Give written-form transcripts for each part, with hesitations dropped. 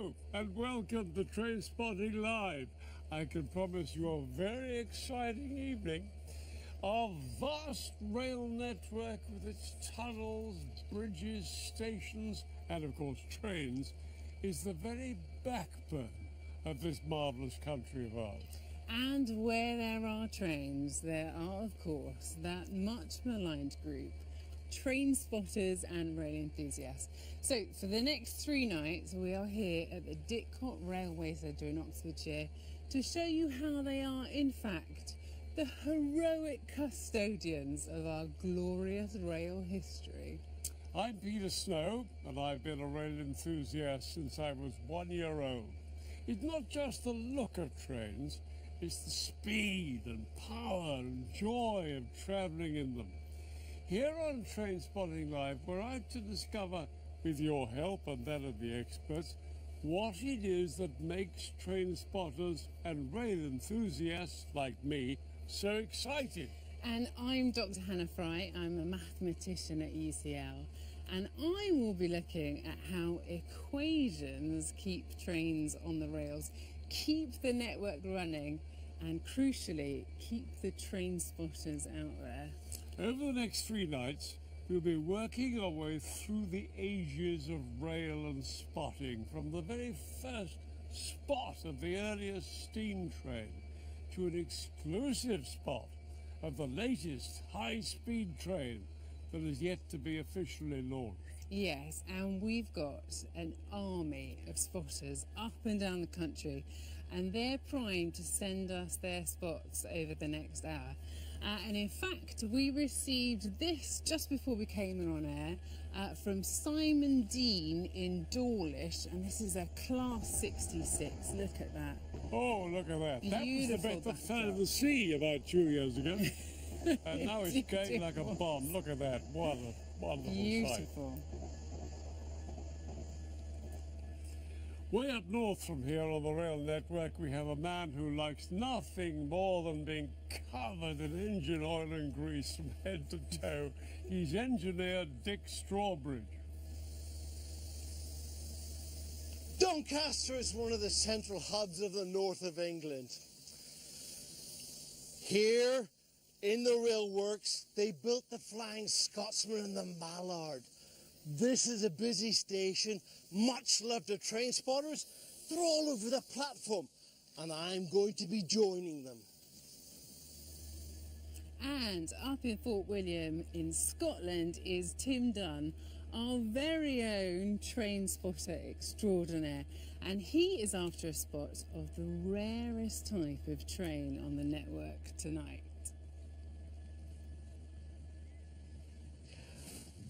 Hello and welcome to Trainspotting Live. I can promise you a very exciting evening. Our vast rail network with its tunnels, bridges, stations and of course trains is the very backbone of this marvellous country of ours. And where there are trains, there are of course that much maligned group, train spotters and rail enthusiasts. So for the next 3 nights we are here at the Didcot Railway Centre in Oxfordshire to show you how they are in fact the heroic custodians of our glorious rail history. I'm Peter Snow and I've been a rail enthusiast since I was 1 year old. It's not just the look of trains, it's the speed and power and joy of travelling in them. Here on Trainspotting Live, we're out to discover, with your help and that of the experts, what it is that makes train spotters and rail enthusiasts like me so excited. And I'm Dr. Hannah Fry, I'm a mathematician at UCL, and I will be looking at how equations keep trains on the rails, keep the network running, and crucially, keep the train spotters out there. Over the next 3 nights, we'll be working our way through the ages of rail and spotting, from the very first spot of the earliest steam train to an exclusive spot of the latest high-speed train that is yet to be officially launched. Yes, and we've got an army of spotters up and down the country, and they're primed to send us their spots over the next hour. And in fact, we received this just before we came on air from Simon Dean in Dawlish, and this is a Class 66. Look at that. Oh, look at that. That was the bit that Beautiful fell in the sea about 2 years ago. And now it's going like a bomb. Look at that. What a wonderful sight. Beautiful. Way up north from here on the rail network, we have a man who likes nothing more than being covered in engine oil and grease from head to toe. He's engineer Dick Strawbridge. Doncaster is one of the central hubs of the north of England. Here in the rail works, they built the Flying Scotsman and the Mallard. This is a busy station, much loved of train spotters. They're all over the platform, and I'm going to be joining them. And up in Fort William in Scotland is Tim Dunn, our very own train spotter extraordinaire, and he is after a spot of the rarest type of train on the network tonight.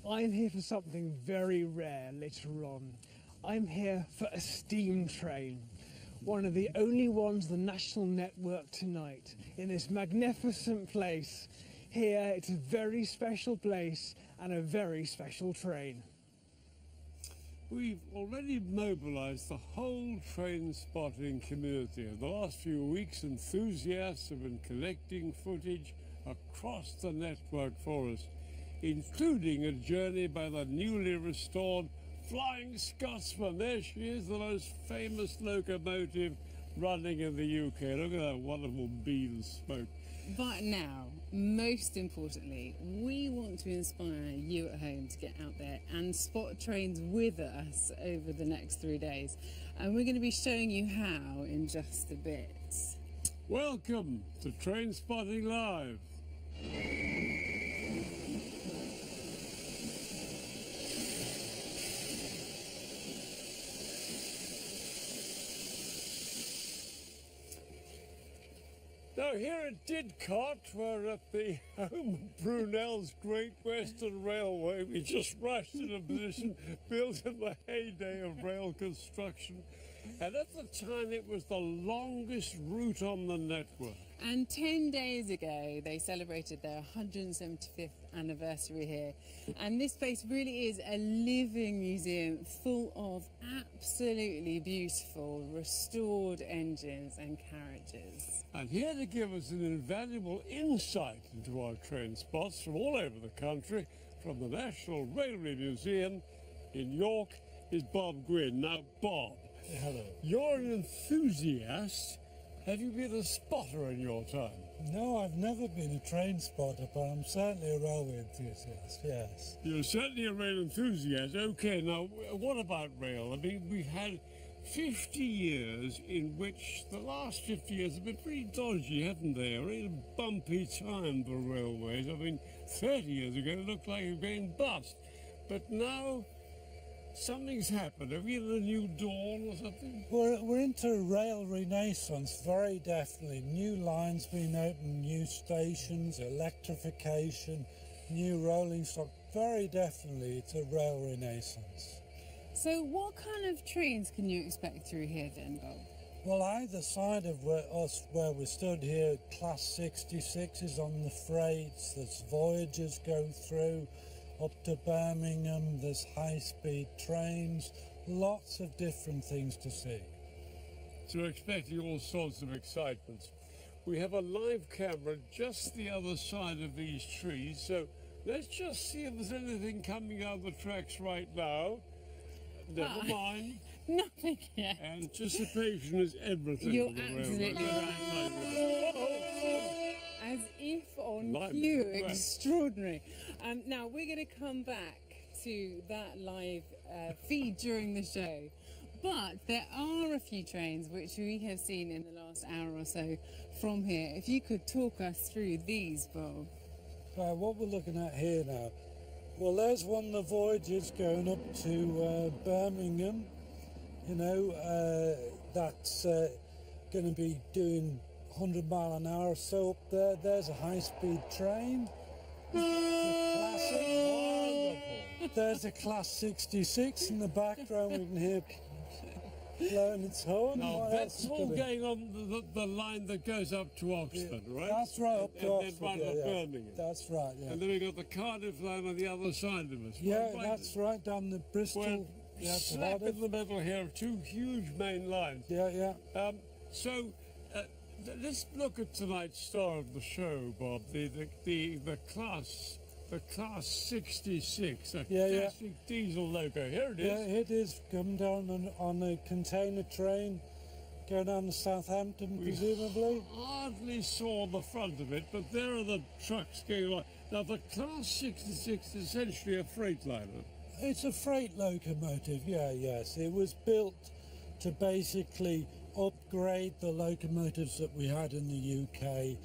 I'm here for something very rare later on. I'm here for a steam train, one of the only ones on the national network tonight, in this magnificent place. Here, it's a very special place and a very special train. We've already mobilised the whole train spotting community. In the last few weeks, enthusiasts have been collecting footage across the network for us, including a journey by the newly restored Flying Scotsman. There she is, the most famous locomotive running in the UK. Look at that wonderful bead and smoke. But now, most importantly, we want to inspire you at home to get out there and spot trains with us over the next 3 days. And we're going to be showing you how in just a bit. Welcome to Trainspotting Live. Now here at Didcot, we're at the home of Brunel's Great Western Railway. We just rushed in a position built in the heyday of rail construction. And at the time, it was the longest route on the network. And 10 days ago, they celebrated their 175th anniversary here. And this place really is a living museum full of absolutely beautiful restored engines and carriages. And here to give us an invaluable insight into our train spots from all over the country, from the National Railway Museum in York, is Bob Gwynn. Now, Bob, Hello. You're an enthusiast. Have you been a spotter in your time? No, I've never been a train spotter, but I'm certainly a railway enthusiast, yes. You're certainly a rail enthusiast. Okay, now, what about rail? I mean, we've had 50 years in which the last 50 years have been pretty dodgy, haven't they? A really bumpy time for railways. I mean, 30 years ago it looked like it was going bust. But now something's happened. Have we had a new dawn or something? We're into a rail renaissance, very definitely. New lines being opened, new stations, electrification, new rolling stock. Very definitely, it's a rail renaissance. So what kind of trains can you expect through here then, Bob? Well, either side of where we stood here, Class 66 is on the freights, there's voyages go through, up to Birmingham, there's high-speed trains, lots of different things to see. So we're expecting all sorts of excitement. We have a live camera just the other side of these trees, so let's just see if there's anything coming out the tracks right now. Never mind. Nothing yet. Anticipation is everything. You're on the absolutely railway. right. As if on Live. cue, Right. extraordinary. Now we're going to come back to that live feed during the show, but there are a few trains which we have seen in the last hour or so from here. If you could talk us through these, Bob. What we're looking at here now, well, there's one of the voyages going up to Birmingham. You know, that's going to be doing 100 mile an hour or so up there. There's a high-speed train. The classic. Wonderful. There's a Class 66 in the background. We can hear blowing its horn. Now, What that's else is all going- going on the line that goes up to Oxford, right? That's right, up to And Oxford. then round yeah, to yeah. Birmingham. That's right, yeah. And then we've got the Cardiff line on the other side of us. Yeah, Right, that's right, down the Bristol. We're Yeah, slap Cardiff. in the middle here of two huge main lines. Yeah, yeah. So, let's look at tonight's star of the show, Bob. The class 66, a Yeah, yeah. classic diesel loco. Here it is. Yeah, it is coming down on a container train, going down to Southampton, presumably. Hardly saw the front of it, but there are the trucks going along. Now, the class 66 is essentially a freightliner. It's a freight locomotive, yes. It was built to basically upgrade the locomotives that we had in the UK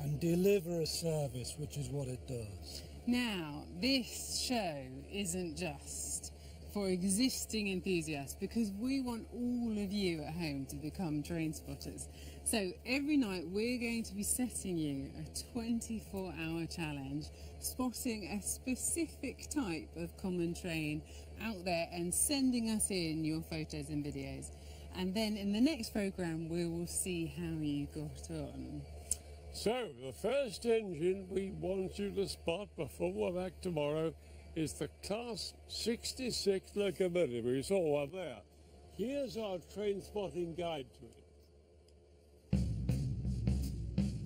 and deliver a service, which is what it does. Now, this show isn't just for existing enthusiasts, because we want all of you at home to become train spotters. So every night we're going to be setting you a 24-hour challenge, spotting a specific type of common train out there and sending us in your photos and videos. And then in the next programme we will see how you got on. So, the first engine we want you to spot before we're back tomorrow is the Class 66 locomotive. We saw one there. Here's our train spotting guide to it.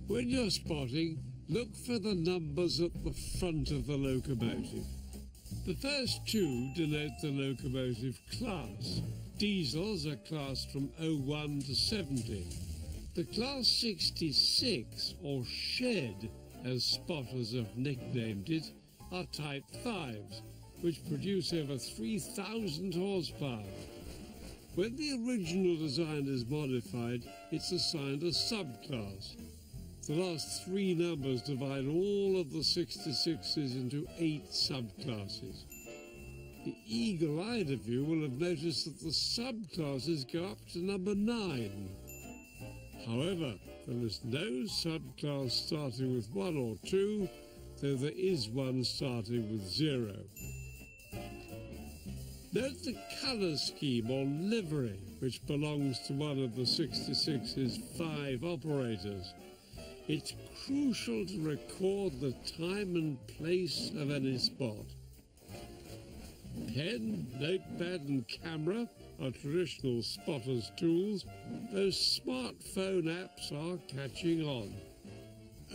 When you're spotting, look for the numbers at the front of the locomotive. The first two denote the locomotive class. Diesels are classed from 01 to 70. The Class 66, or shed, as spotters have nicknamed it, are Type 5s, which produce over 3,000 horsepower. When the original design is modified, it's assigned a subclass. The last three numbers divide all of the 66s into 8 subclasses. The eagle-eyed of you will have noticed that the subclasses go up to number 9. However, there is no subclass starting with 1 or 2, though there is one starting with 0. Note the colour scheme or livery, which belongs to one of the 66's 5 operators. It's crucial to record the time and place of any spot. Pen, notepad and camera are traditional spotters' tools. Those smartphone apps are catching on.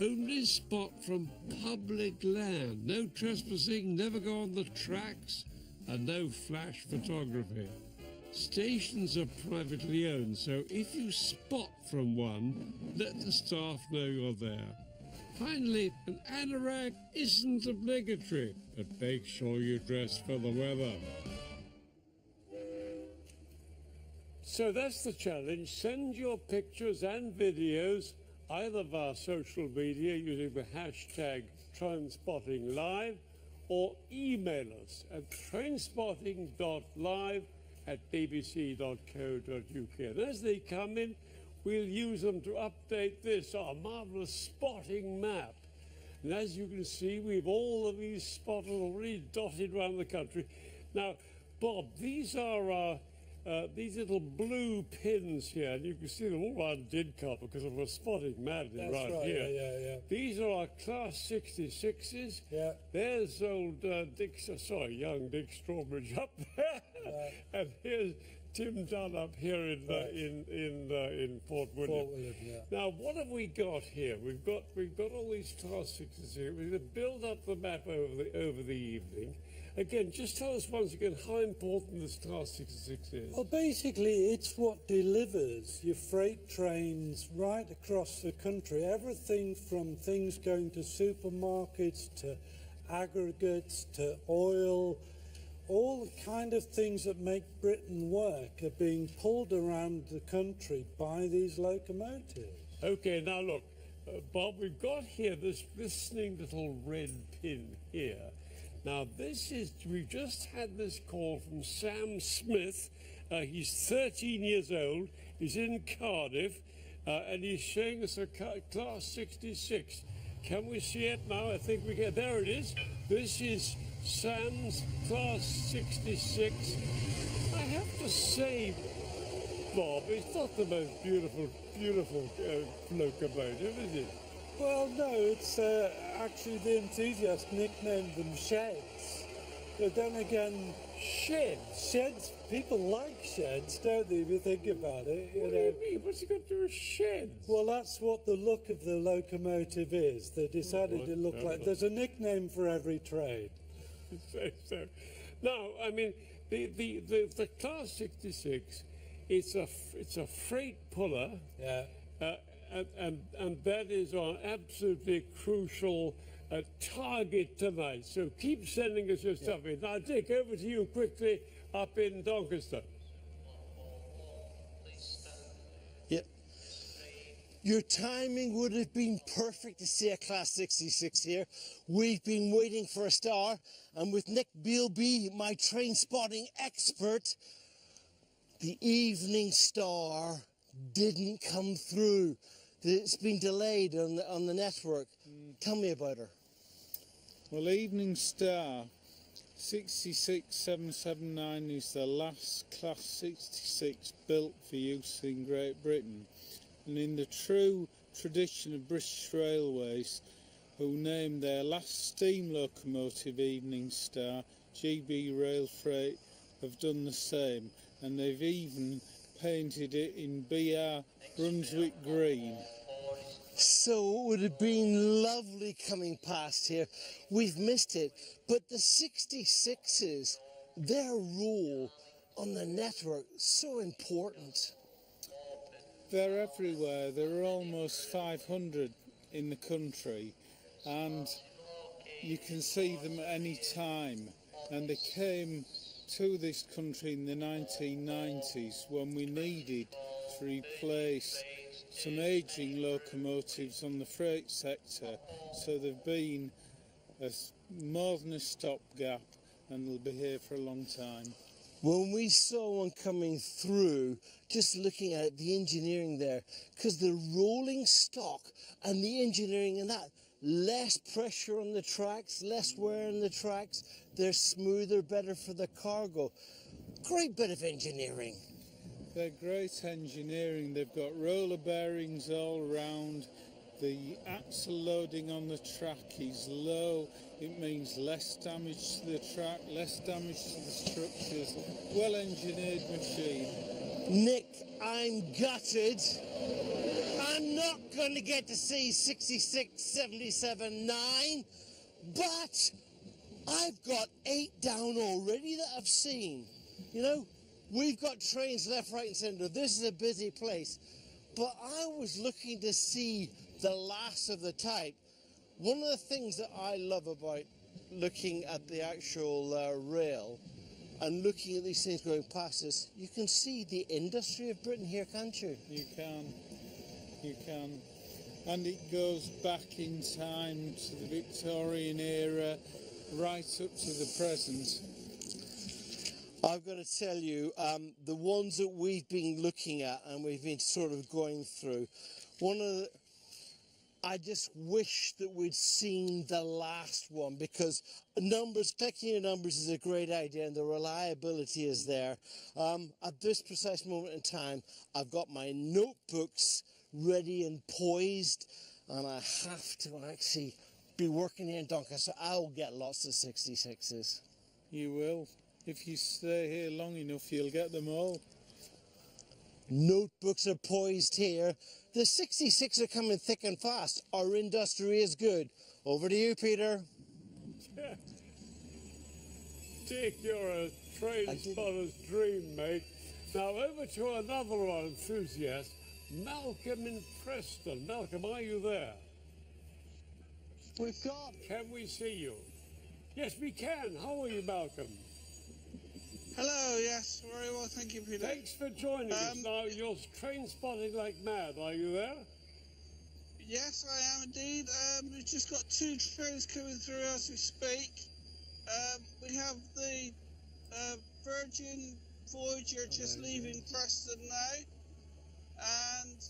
Only spot from public land. No trespassing, never go on the tracks, and no flash photography. Stations are privately owned, so if you spot from one, let the staff know you're there. Finally, an anorak isn't obligatory, but make sure you dress for the weather. So that's the challenge. Send your pictures and videos either via social media using the hashtag TrainspottingLive or email us at trainspotting.live@bbc.co.uk. And as they come in, we'll use them to update this, our marvellous spotting map. And as you can see, we've all of these spotters already dotted around the country. Now, Bob, these are these little blue pins here, and you can see them all around Didcot because of a spotting madness right here. Yeah. These are our Class 66s. Yeah. There's old young Dick Strawbridge up there. And here's Tim Dunn up here in Port William. Now, what have we got here? We've got all these Class 66. We're going to build up the map over the evening. Again, just tell us once again how important this Class 66 is. Well, basically, it's what delivers your freight trains right across the country. Everything from things going to supermarkets to aggregates to oil, all the kind of things that make Britain work are being pulled around the country by these locomotives. Okay, now look, Bob, we've got here this listening little red pin here. Now, we've just had this call from Sam Smith. He's 13 years old. He's in Cardiff, and he's showing us a Class 66. Can we see it now? I think we can. There it is. This is Sam's Class 66. I have to say, Bob, it's not the most beautiful locomotive, is it? Well, no, it's actually the enthusiasts nicknamed them sheds. But then again, sheds, people like sheds, don't they, if you think about it? What do you mean? What's it got to do with sheds? Well, that's what the look of the locomotive is. They decided to look like... There's a nickname for every trade. So. Now, I mean, the Class 66, it's a freight puller. Yeah. And that is our absolutely crucial target tonight. So keep sending us your stuff in. Now, Dick, over to you quickly up in Doncaster. Yep. Your timing would have been perfect to see a Class 66 here. We've been waiting for a star, and with Nick Bealby, my train spotting expert, the evening star didn't come through. It's been delayed on the network. Tell me about her. Well, Evening Star 66779 is the last Class 66 built for use in Great Britain, and in the true tradition of British Railways, who named their last steam locomotive Evening Star, GB Rail Freight have done the same, and they've even painted it in BR Brunswick green. So it would have been lovely coming past here. We've missed it, but the 66s, their role on the network, so important. They're everywhere. There are almost 500 in the country, and you can see them at any time. And they came to this country in the 1990s when we needed to replace some ageing locomotives on the freight sector, so they've been more than a stopgap, and they'll be here for a long time. When we saw one coming through, just looking at it, the engineering there, because the rolling stock and the engineering in that, less pressure on the tracks, less wear on the tracks, they're smoother, better for the cargo. Great bit of engineering. They're great engineering. They've got roller bearings all around. The axle loading on the track is low. It means less damage to the track, less damage to the structures. Well-engineered machine. Nick, I'm gutted. I'm not going to get to see 66, 77, 9, but I've got 8 down already that I've seen. You know, We've got trains left, right and centre. This is a busy place. But I was looking to see the last of the type. One of the things that I love about looking at the actual rail and looking at these things going past us, you can see the industry of Britain here, can't you? You can. And it goes back in time to the Victorian era, right up to the present. I've got to tell you, the ones that we've been looking at and we've been sort of going through, I just wish that we'd seen the last one, because picking your numbers is a great idea and the reliability is there. At this precise moment in time, I've got my notebooks ready and poised, and I have to actually be working here in Doncaster. I'll get lots of 66s. You will. If you stay here long enough, you'll get them all. Notebooks are poised here. The 66 are coming thick and fast. Our industry is good. Over to you, Peter. Dick, you're a train spotter's dream, mate. Now over to another one enthusiast, Malcolm in Preston. Malcolm, are you there? We've got... Can we see you? Yes, we can. How are you, Malcolm? Hello, yes, very well, thank you, Peter. Thanks for joining us. Now, you're train spotting like mad. Are you there? Yes, I am indeed. We've just got 2 trains coming through as we speak. We have the Virgin Voyager just leaving Preston now.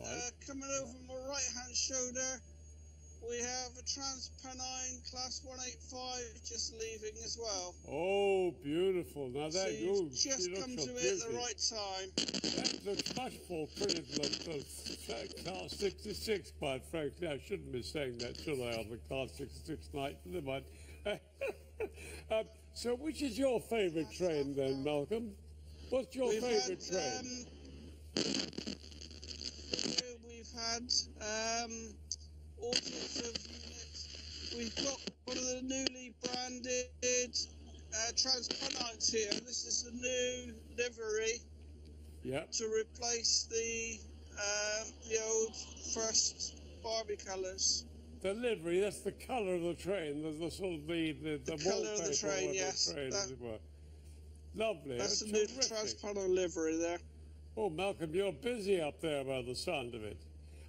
And coming over my right-hand shoulder, we have a Transpennine Class 185 just leaving as well. Oh, beautiful. Now that goes. Just come to it at the right time. That looks much more pretty than the Class 66, quite frankly. I shouldn't be saying that, should I, on the Class 66 night? Never mind. So which is your favourite train then, Malcolm? What's your favourite train? We've had all sorts of units. We've got one of the newly branded Transpennines here. This is the new livery to replace the old first Barbie colours. The livery, that's the colour of the train, the sort of the colour of the train, yes. Train, as it were. Lovely. That's the new Transpennine livery there. Oh, Malcolm, you're busy up there by the sound of it.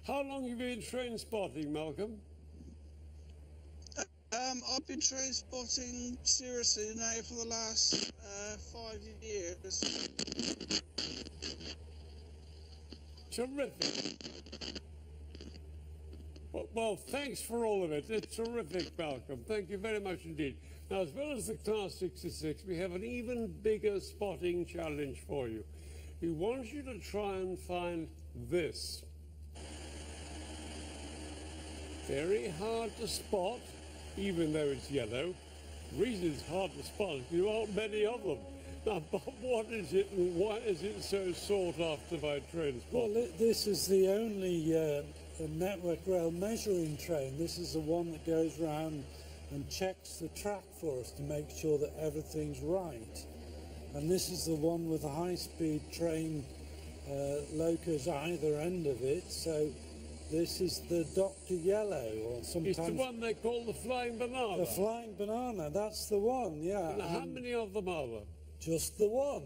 How long have you been train spotting, Malcolm? I've been train spotting seriously now for the last 5 years. Terrific. Well, thanks for all of it. It's terrific, Malcolm. Thank you very much indeed. Now, as well as the Class 66, we have an even bigger spotting challenge for you. We want you to try and find this. Very hard to spot, even though it's yellow. The reason it's hard to spot is there aren't many of them. Now, Bob, what is it and why is it so sought after by Trainspotting? Well, this is the only network rail measuring train. This is the one that goes round and checks the track for us to make sure that everything's right. And this is the one with a high-speed train locos either end of it. So this is the Dr. Yellow, or sometimes... It's the one they call the Flying Banana. The Flying Banana, that's the one, yeah. And how many of them are there? Just the one.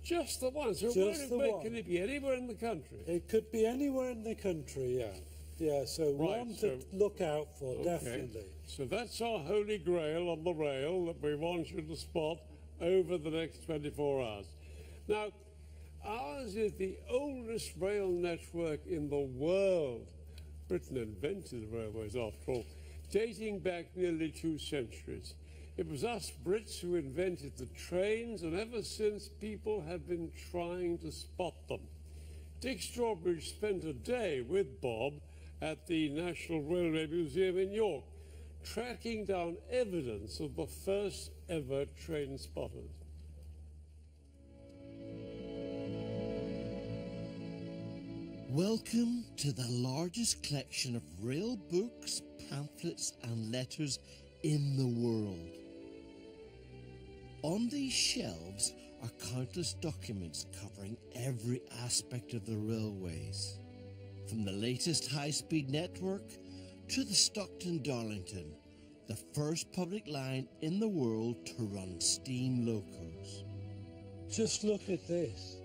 Just the one? So can it be anywhere in the country? It could be anywhere in the country, yeah. Yeah, so one to look out for, definitely. So that's our holy grail on the rail that we want you to spot over the next 24 hours. Now, ours is the oldest rail network in the world. Britain invented railways, after all, dating back nearly 2 centuries. It was us Brits who invented the trains, and ever since people have been trying to spot them. Dick Strawbridge spent a day with Bob at the National Railway Museum in York, tracking down evidence of the first ever train spotters. Welcome to the largest collection of rail books, pamphlets and letters in the world. On these shelves are countless documents covering every aspect of the railways, from the latest high-speed network to the Stockton-Darlington, the first public line in the world to run steam locos. Just look at this.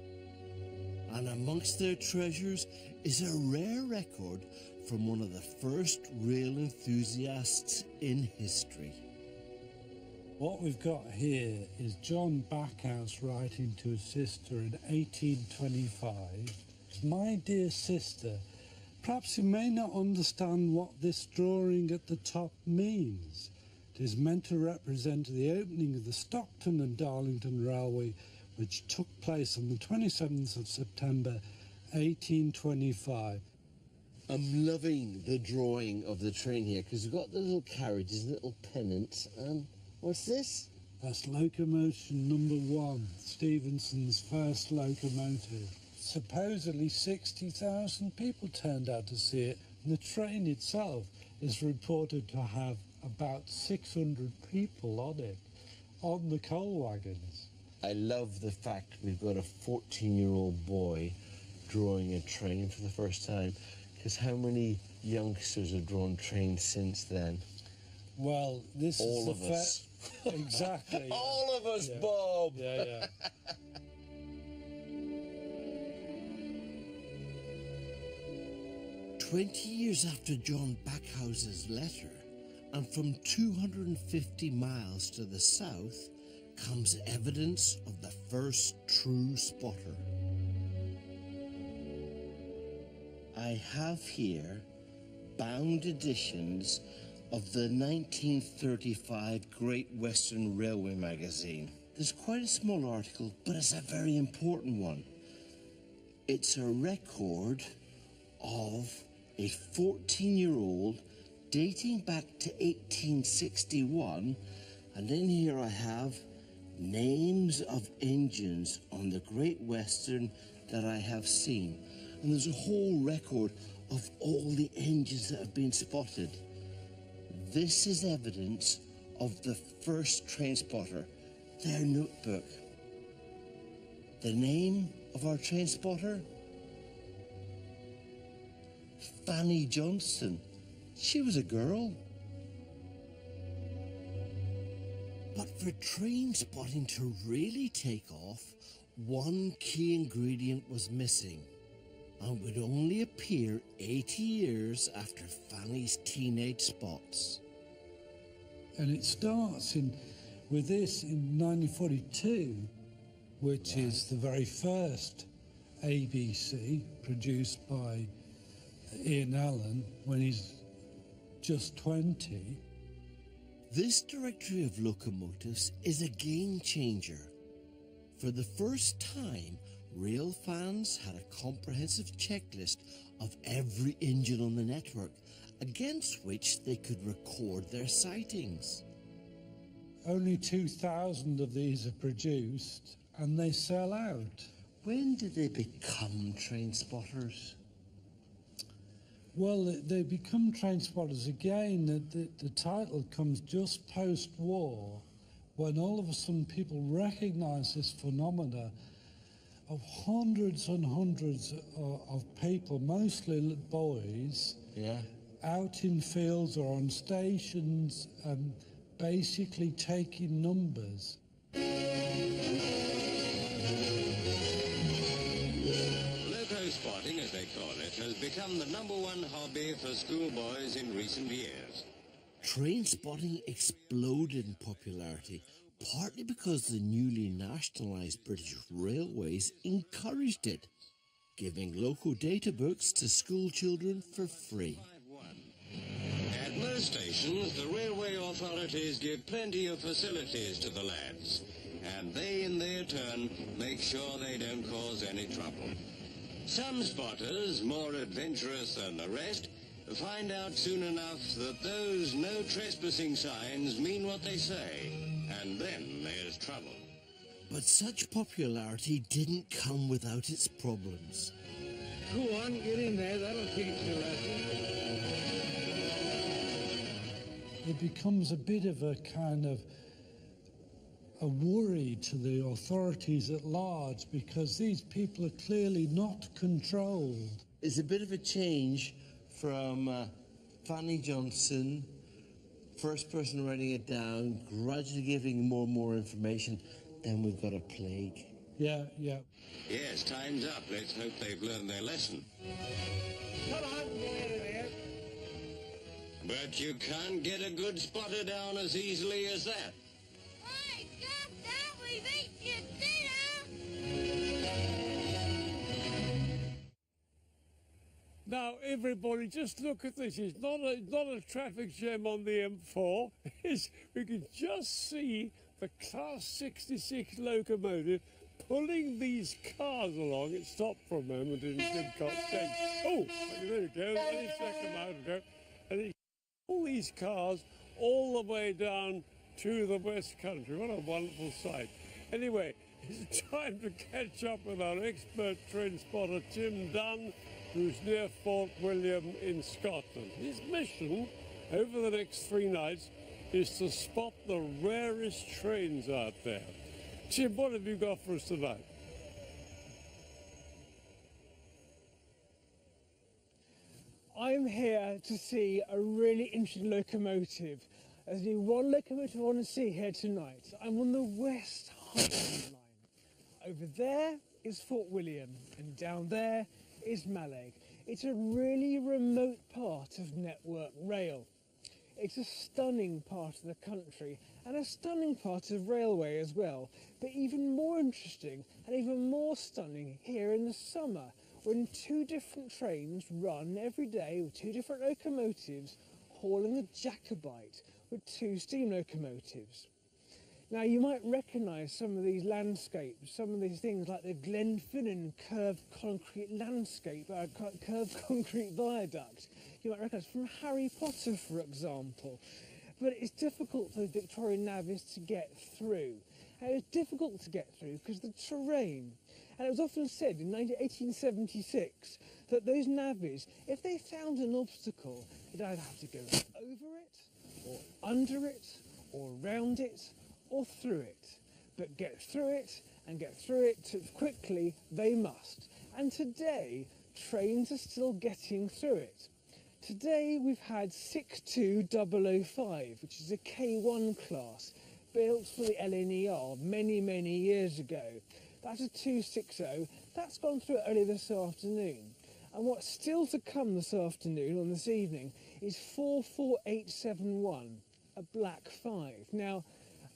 And amongst their treasures is a rare record from one of the first rail enthusiasts in history. What we've got here is John Backhouse writing to his sister in 1825. My dear sister, perhaps you may not understand what this drawing at the top means. It is meant to represent the opening of the Stockton and Darlington Railway, which took place on the 27th of September 1825. I'm loving the drawing of the train here because we've got the little carriages, little pennants, and what's this? That's locomotion number 1, Stephenson's first locomotive. Supposedly 60,000 people turned out to see it, and the train itself is reported to have about 600 people on it, on the coal wagons. I love the fact we've got a 14-year-old boy drawing a train for the first time, because how many youngsters have drawn trains since then? Well, this all is of us. Exactly. All of us, Yeah. Bob. Yeah. 20 years after John Backhouse's letter, and from 250 miles to the south, comes evidence of the first true spotter. I have here bound editions of the 1935 Great Western Railway magazine. There's quite a small article, but it's a very important one. It's a record of a 14-year-old dating back to 1861, and in here I have names of engines on the Great Western that I have seen. And there's a whole record of all the engines that have been spotted. This is evidence of the first train spotter, their notebook. The name of our train spotter? Fanny Johnston. She was a girl. But for train spotting to really take off, one key ingredient was missing, and would only appear 80 years after Fanny's teenage spots. And it starts with this in 1942, which is the very first ABC produced by Ian Allen when he's just 20. This directory of locomotives is a game changer. For the first time, rail fans had a comprehensive checklist of every engine on the network, against which they could record their sightings. Only 2,000 of these are produced, and they sell out. When did they become train spotters? Well, they become train spotters again. The title comes just post-war, when all of a sudden people recognise this phenomena of hundreds and hundreds of people, mostly boys, out in fields or on stations, basically taking numbers. Trainspotting, as they call it, has become the #1 hobby for schoolboys in recent years. Trainspotting exploded in popularity, partly because the newly nationalised British Railways encouraged it, giving local data books to school children for free. At most stations, the railway authorities give plenty of facilities to the lads, and they, in their turn, make sure they don't cause any trouble. Some spotters, more adventurous than the rest, find out soon enough that those no trespassing signs mean what they say, and then there's trouble. But such popularity didn't come without its problems. Go on, get in there, that'll teach you a lesson. It becomes a bit of a kind of a worry to the authorities at large because these people are clearly not controlled. It's a bit of a change from Fanny Johnson, first person writing it down, gradually giving more and more information. Then we've got a plague. Yeah. Yes, time's up. Let's hope they've learned their lesson. Come on, get in here. But you can't get a good spotter down as easily as that. Hey, stop that! We've eaten dinner! Now, everybody, just look at this. It's not a traffic jam on the M4. We can just see the Class 66 locomotive pulling these cars along. It stopped for a moment and it did got change. Oh, there we go. Any second ago. And it all these cars all the way down to the West Country. What a wonderful sight. Anyway, it's time to catch up with our expert train spotter, Tim Dunn, who's near Fort William in Scotland. His mission over the next 3 nights is to spot the rarest trains out there. Tim, what have you got for us tonight? I'm here to see a really interesting locomotive. There's only one locomotive I want to see here tonight. I'm on the West Highland line. Over there is Fort William, and down there is Mallaig. It's a really remote part of Network Rail. It's a stunning part of the country and a stunning part of railway as well, but even more interesting and even more stunning here in the summer when 2 different trains run every day with 2 different locomotives hauling a Jacobite with 2 steam locomotives. Now you might recognise some of these landscapes, some of these things like the Glenfinnan curved concrete landscape, curved concrete viaduct. You might recognise from Harry Potter, for example. But it's difficult for the Victorian navvies to get through. And it was difficult to get through because of the terrain. And it was often said in 1876 that those navvies, if they found an obstacle, they'd either have to go over it, or under it, or round it, or through it. But get through it and get through it quickly they must. And today, trains are still getting through it. Today we've had 62005, which is a K1 class, built for the LNER many, many years ago. That's a 260, that's gone through early this afternoon. And what's still to come this afternoon, on this evening, is 44871, a Black 5. Now,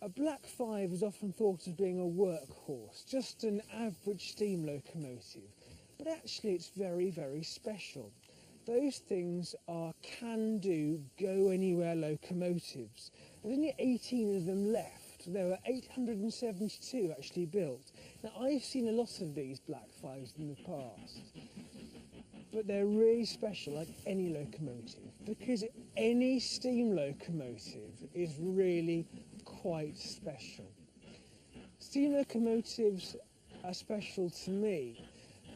a Black 5 is often thought of being a workhorse, just an average steam locomotive. But actually it's very, very special. Those things are can-do, go-anywhere locomotives. There's only 18 of them left. There were 872 actually built. Now, I've seen a lot of these Black 5s in the past, but they're really special, like any locomotive, because any steam locomotive is really quite special. Steam locomotives are special to me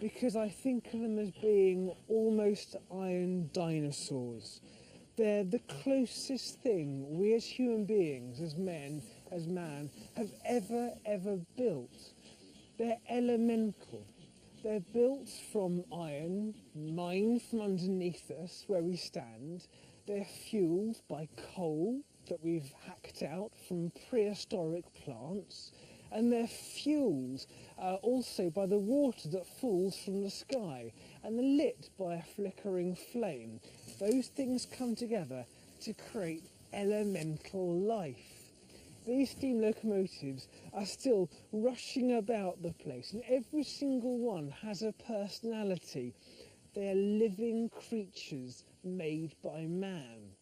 because I think of them as being almost iron dinosaurs. They're the closest thing we as human beings, as men, as man, have ever built. They're elemental. They're built from iron, mined from underneath us where we stand. They're fueled by coal that we've hacked out from prehistoric plants. And they're fueled also by the water that falls from the sky and they're lit by a flickering flame. Those things come together to create elemental life. These steam locomotives are still rushing about the place, and every single one has a personality. They're living creatures made by man.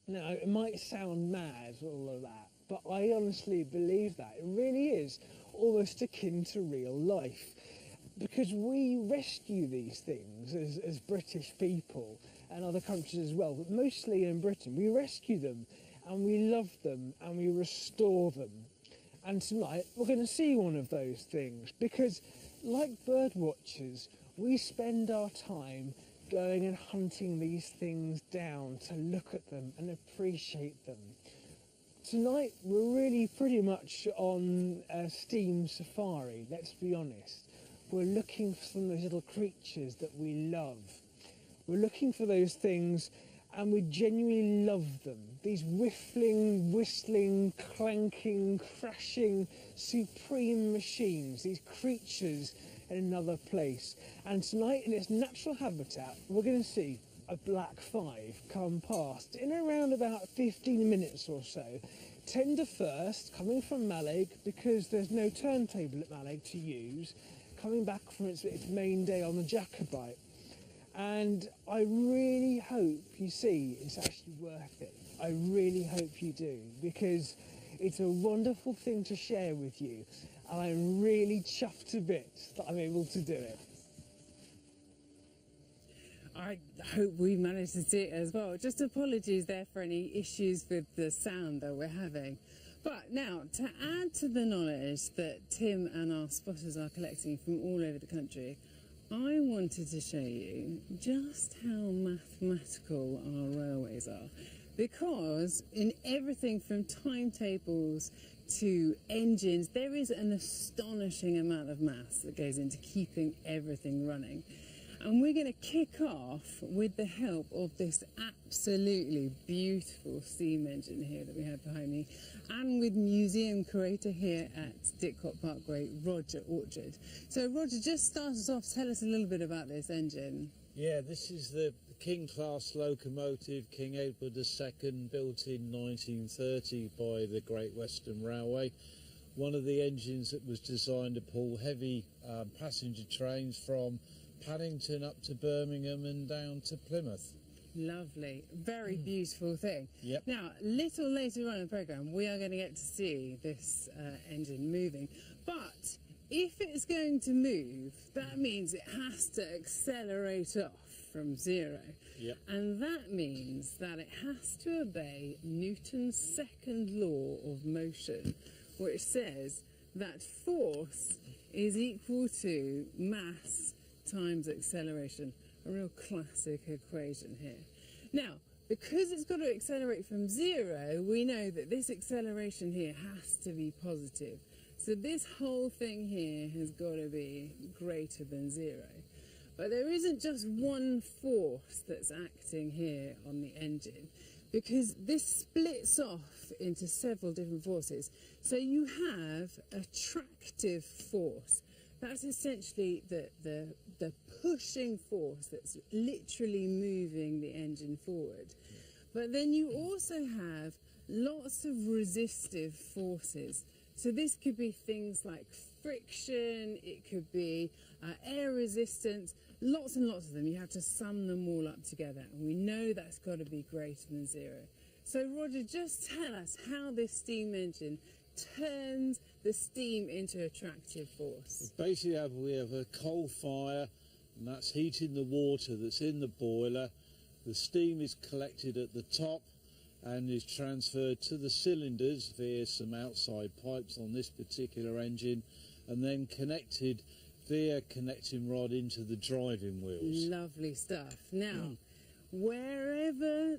Now, it might sound mad, all of that, but I honestly believe that. It really is almost akin to real life, because we rescue these things as British people and other countries as well, but mostly in Britain. We rescue them and we love them and we restore them. And tonight we're going to see one of those things, because like bird watchers, we spend our time going and hunting these things down to look at them and appreciate them. Tonight we're really pretty much on a steam safari, let's be honest. We're looking for some of those little creatures that we love. We're looking for those things and we genuinely love them. These whiffling, whistling, clanking, crashing, supreme machines, these creatures in another place. And tonight in its natural habitat, we're going to see a black 5 come past in around about 15 minutes or so. Tender first, coming from Mallaig, because there's no turntable at Mallaig to use, coming back from its main day on the Jacobite. And I really hope you see it's actually worth it. I really hope you do, because it's a wonderful thing to share with you. And I'm really chuffed to bits that I'm able to do it. I hope we managed to see it as well. Just apologies there for any issues with the sound that we're having. But now, to add to the knowledge that Tim and our spotters are collecting from all over the country, I wanted to show you just how mathematical our railways are. Because in everything from timetables to engines, there is an astonishing amount of maths that goes into keeping everything running. And we're going to kick off with the help of this absolutely beautiful steam engine here that we have behind me, and with museum curator here at Didcot Parkway, Roger Orchard. So Roger, just start us off, tell us a little bit about this engine. Yeah, this is the King class locomotive, King Edward II, built in 1930 by the Great Western Railway. One of the engines that was designed to pull heavy passenger trains from Paddington up to Birmingham and down to Plymouth. Lovely, very beautiful thing. Yep. Now, little later on in the programme, we are going to get to see this engine moving. But if it's going to move, that means it has to accelerate off from zero. Yep. And that means that it has to obey Newton's second law of motion, which says that force is equal to mass times acceleration. A real classic equation here. Now, because it's got to accelerate from zero, we know that this acceleration here has to be positive. So this whole thing here has got to be greater than zero. But there isn't just one force that's acting here on the engine, because this splits off into several different forces. So you have attractive force. That's essentially the pushing force that's literally moving the engine forward. But then you also have lots of resistive forces. So this could be things like friction, it could be air resistance, lots and lots of them. You have to sum them all up together, and we know that's got to be greater than zero. So Roger, just tell us how this steam engine turns the steam into attractive force. Basically, we have a coal fire, and that's heating the water that's in the boiler. The steam is collected at the top and is transferred to the cylinders via some outside pipes on this particular engine, and then connected via connecting rod into the driving wheels. Lovely stuff. Now, whatever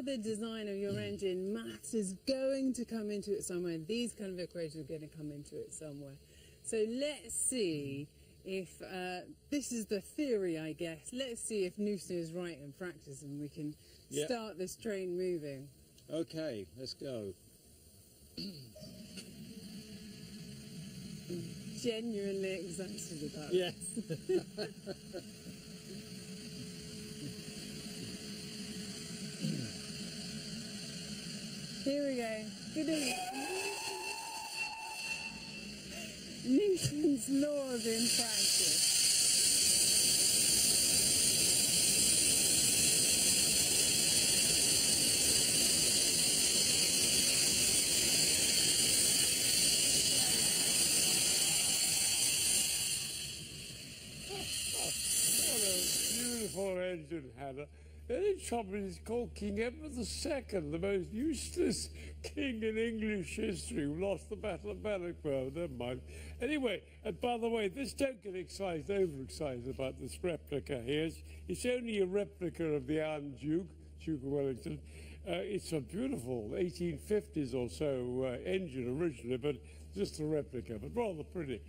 the design of your engine, maths is going to come into it somewhere. These kind of equations are going to come into it somewhere. So let's see if, this is the theory, I guess. Let's see if Newton is right in practice and we can start this train moving. Okay, let's go. Genuinely excited about Yes. Here we go. Good evening. Newton's laws in practice. What a beautiful engine, Hannah. The only trouble is called King Edward II, the most useless king in English history, who lost the Battle of Bannockburn. Never mind. Anyway, and by the way, don't get overexcited about this replica here. It's only a replica of the Iron Duke, Duke of Wellington. It's a beautiful 1850s or so engine originally, but just a replica, but rather pretty.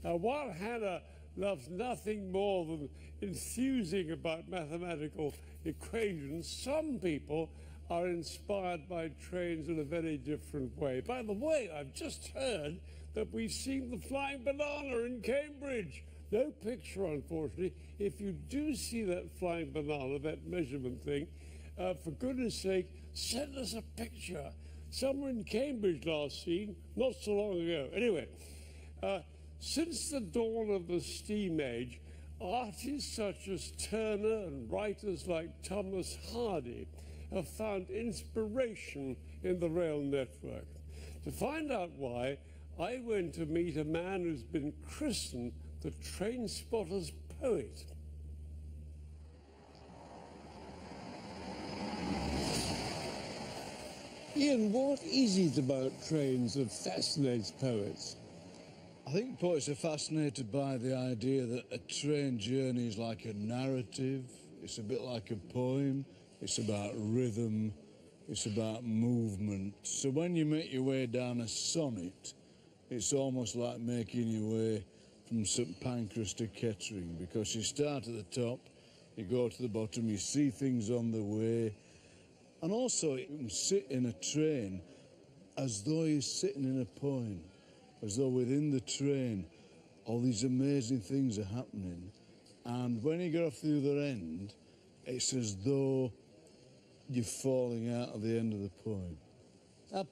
While Hannah loves nothing more than enthusing about mathematical equations, some people are inspired by trains in a very different way. By the way, I've just heard that we've seen the flying banana in Cambridge. No picture, unfortunately. If you do see that flying banana, that measurement thing, for goodness sake, send us a picture. Somewhere in Cambridge last seen, not so long ago. Anyway, since the dawn of the steam age, artists such as Turner and writers like Thomas Hardy have found inspiration in the rail network. To find out why, I went to meet a man who's been christened the Trainspotter's poet. Ian, what is it about trains that fascinates poets? I think poets are fascinated by the idea that a train journey is like a narrative, it's a bit like a poem, it's about rhythm, it's about movement. So when you make your way down a sonnet, it's almost like making your way from St Pancras to Kettering, because you start at the top, you go to the bottom, you see things on the way, and also you can sit in a train as though you're sitting in a poem, as though within the train all these amazing things are happening, and when you get off the other end, it's as though you're falling out of the end of the poem.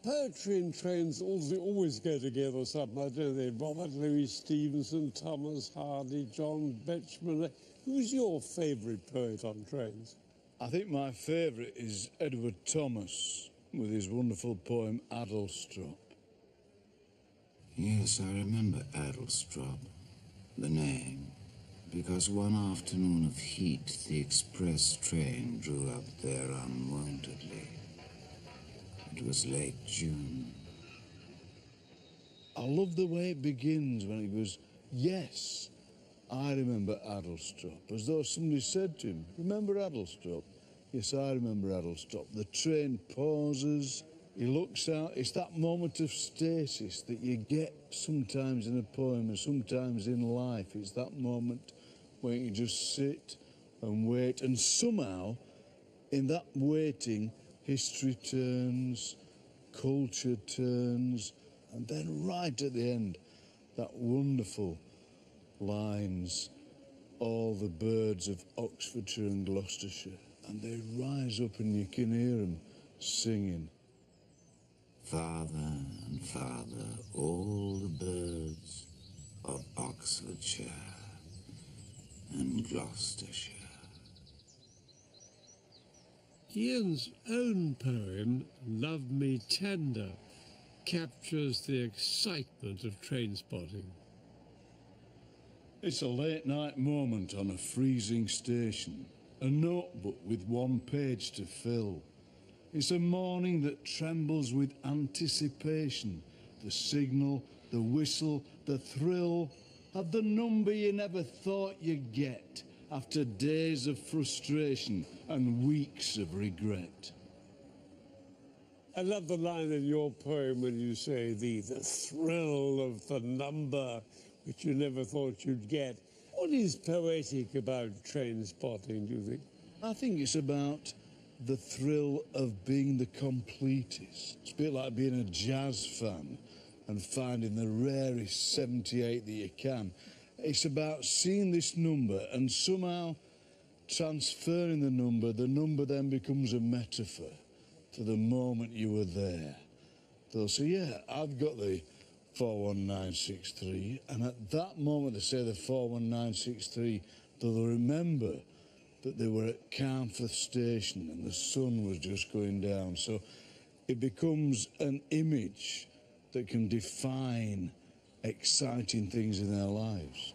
Poetry and trains always go together somehow, don't they? Robert Louis Stevenson, Thomas Hardy, John Betjeman. Who's your favourite poet on trains? I think my favourite is Edward Thomas with his wonderful poem Addlestrop. Yes, I remember Addlestrop, the name, because one afternoon of heat the express train drew up there unwontedly. It was late June. I love the way it begins when it goes, yes, I remember Addlestrop, as though somebody said to him, remember Addlestrop? Yes, I remember Addlestrop. The train pauses, he looks out, it's that moment of stasis that you get sometimes in a poem and sometimes in life. It's that moment where you just sit and wait, and somehow, in that waiting, history turns, culture turns, and then right at the end, that wonderful lines, all the birds of Oxfordshire and Gloucestershire, and they rise up and you can hear them singing. Farther and farther, all the birds of Oxfordshire and Gloucestershire. Ian's own poem, Love Me Tender, captures the excitement of train spotting. It's a late night moment on a freezing station, a notebook with one page to fill. It's a morning that trembles with anticipation, the signal, the whistle, the thrill of the number you never thought you'd get after days of frustration and weeks of regret. I love the line in your poem when you say the thrill of the number which you never thought you'd get. What is poetic about train spotting, do you think? I think it's about the thrill of being the completist. It's a bit like being a jazz fan and finding the rarest 78 that you can. It's about seeing this number and somehow transferring the number then becomes a metaphor to the moment you were there. They'll say, yeah, I've got the 41963, and at that moment they say the 41963, they'll remember that they were at Carnforth Station and the sun was just going down. So it becomes an image that can define exciting things in their lives.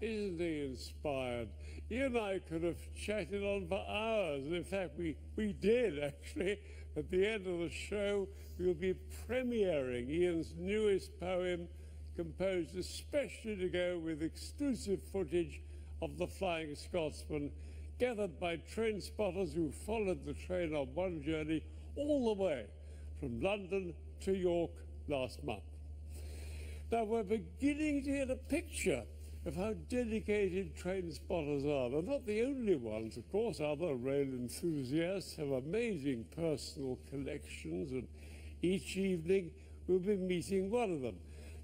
Isn't he inspired? You and I could have chatted on for hours. In fact, we did, actually. At the end of the show, we'll be premiering Ian's newest poem, composed especially to go with exclusive footage of the Flying Scotsman. gathered by train spotters who followed the train on one journey all the way from London to York last month. Now we're beginning to get a picture of how dedicated train spotters are. They're not the only ones, of course. Other rail enthusiasts have amazing personal collections, and each evening we'll be meeting one of them.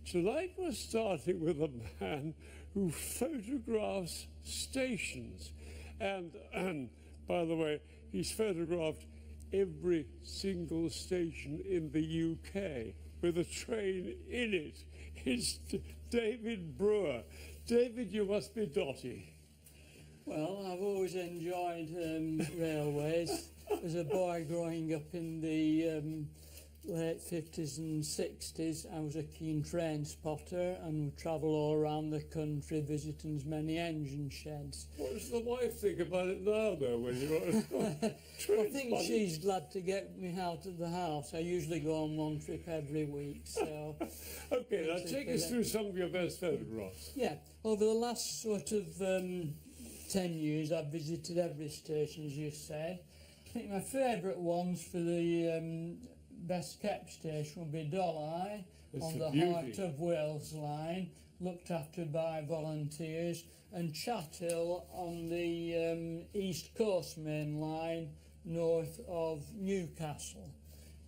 Tonight we're starting with a man who photographs stations. And by the way, he's photographed every single station in the UK with a train in it. It's David Brewer. David, you must be dotty. Well, I've always enjoyed railways. As a boy growing up in the late 50s and 60s, I was a keen train spotter and would travel all around the country visiting as many engine sheds. What does the wife think about it now, though, when you're I think she's glad to get me out of the house. I usually go on one trip every week, so... OK, now take us through some of your best photographs. Yeah, over the last sort of 10 years, I've visited every station, as you said. I think my favourite ones for the best kept station would be Dolly on the Heart of Wales line, looked after by volunteers, and Chathill on the East Coast main line north of Newcastle.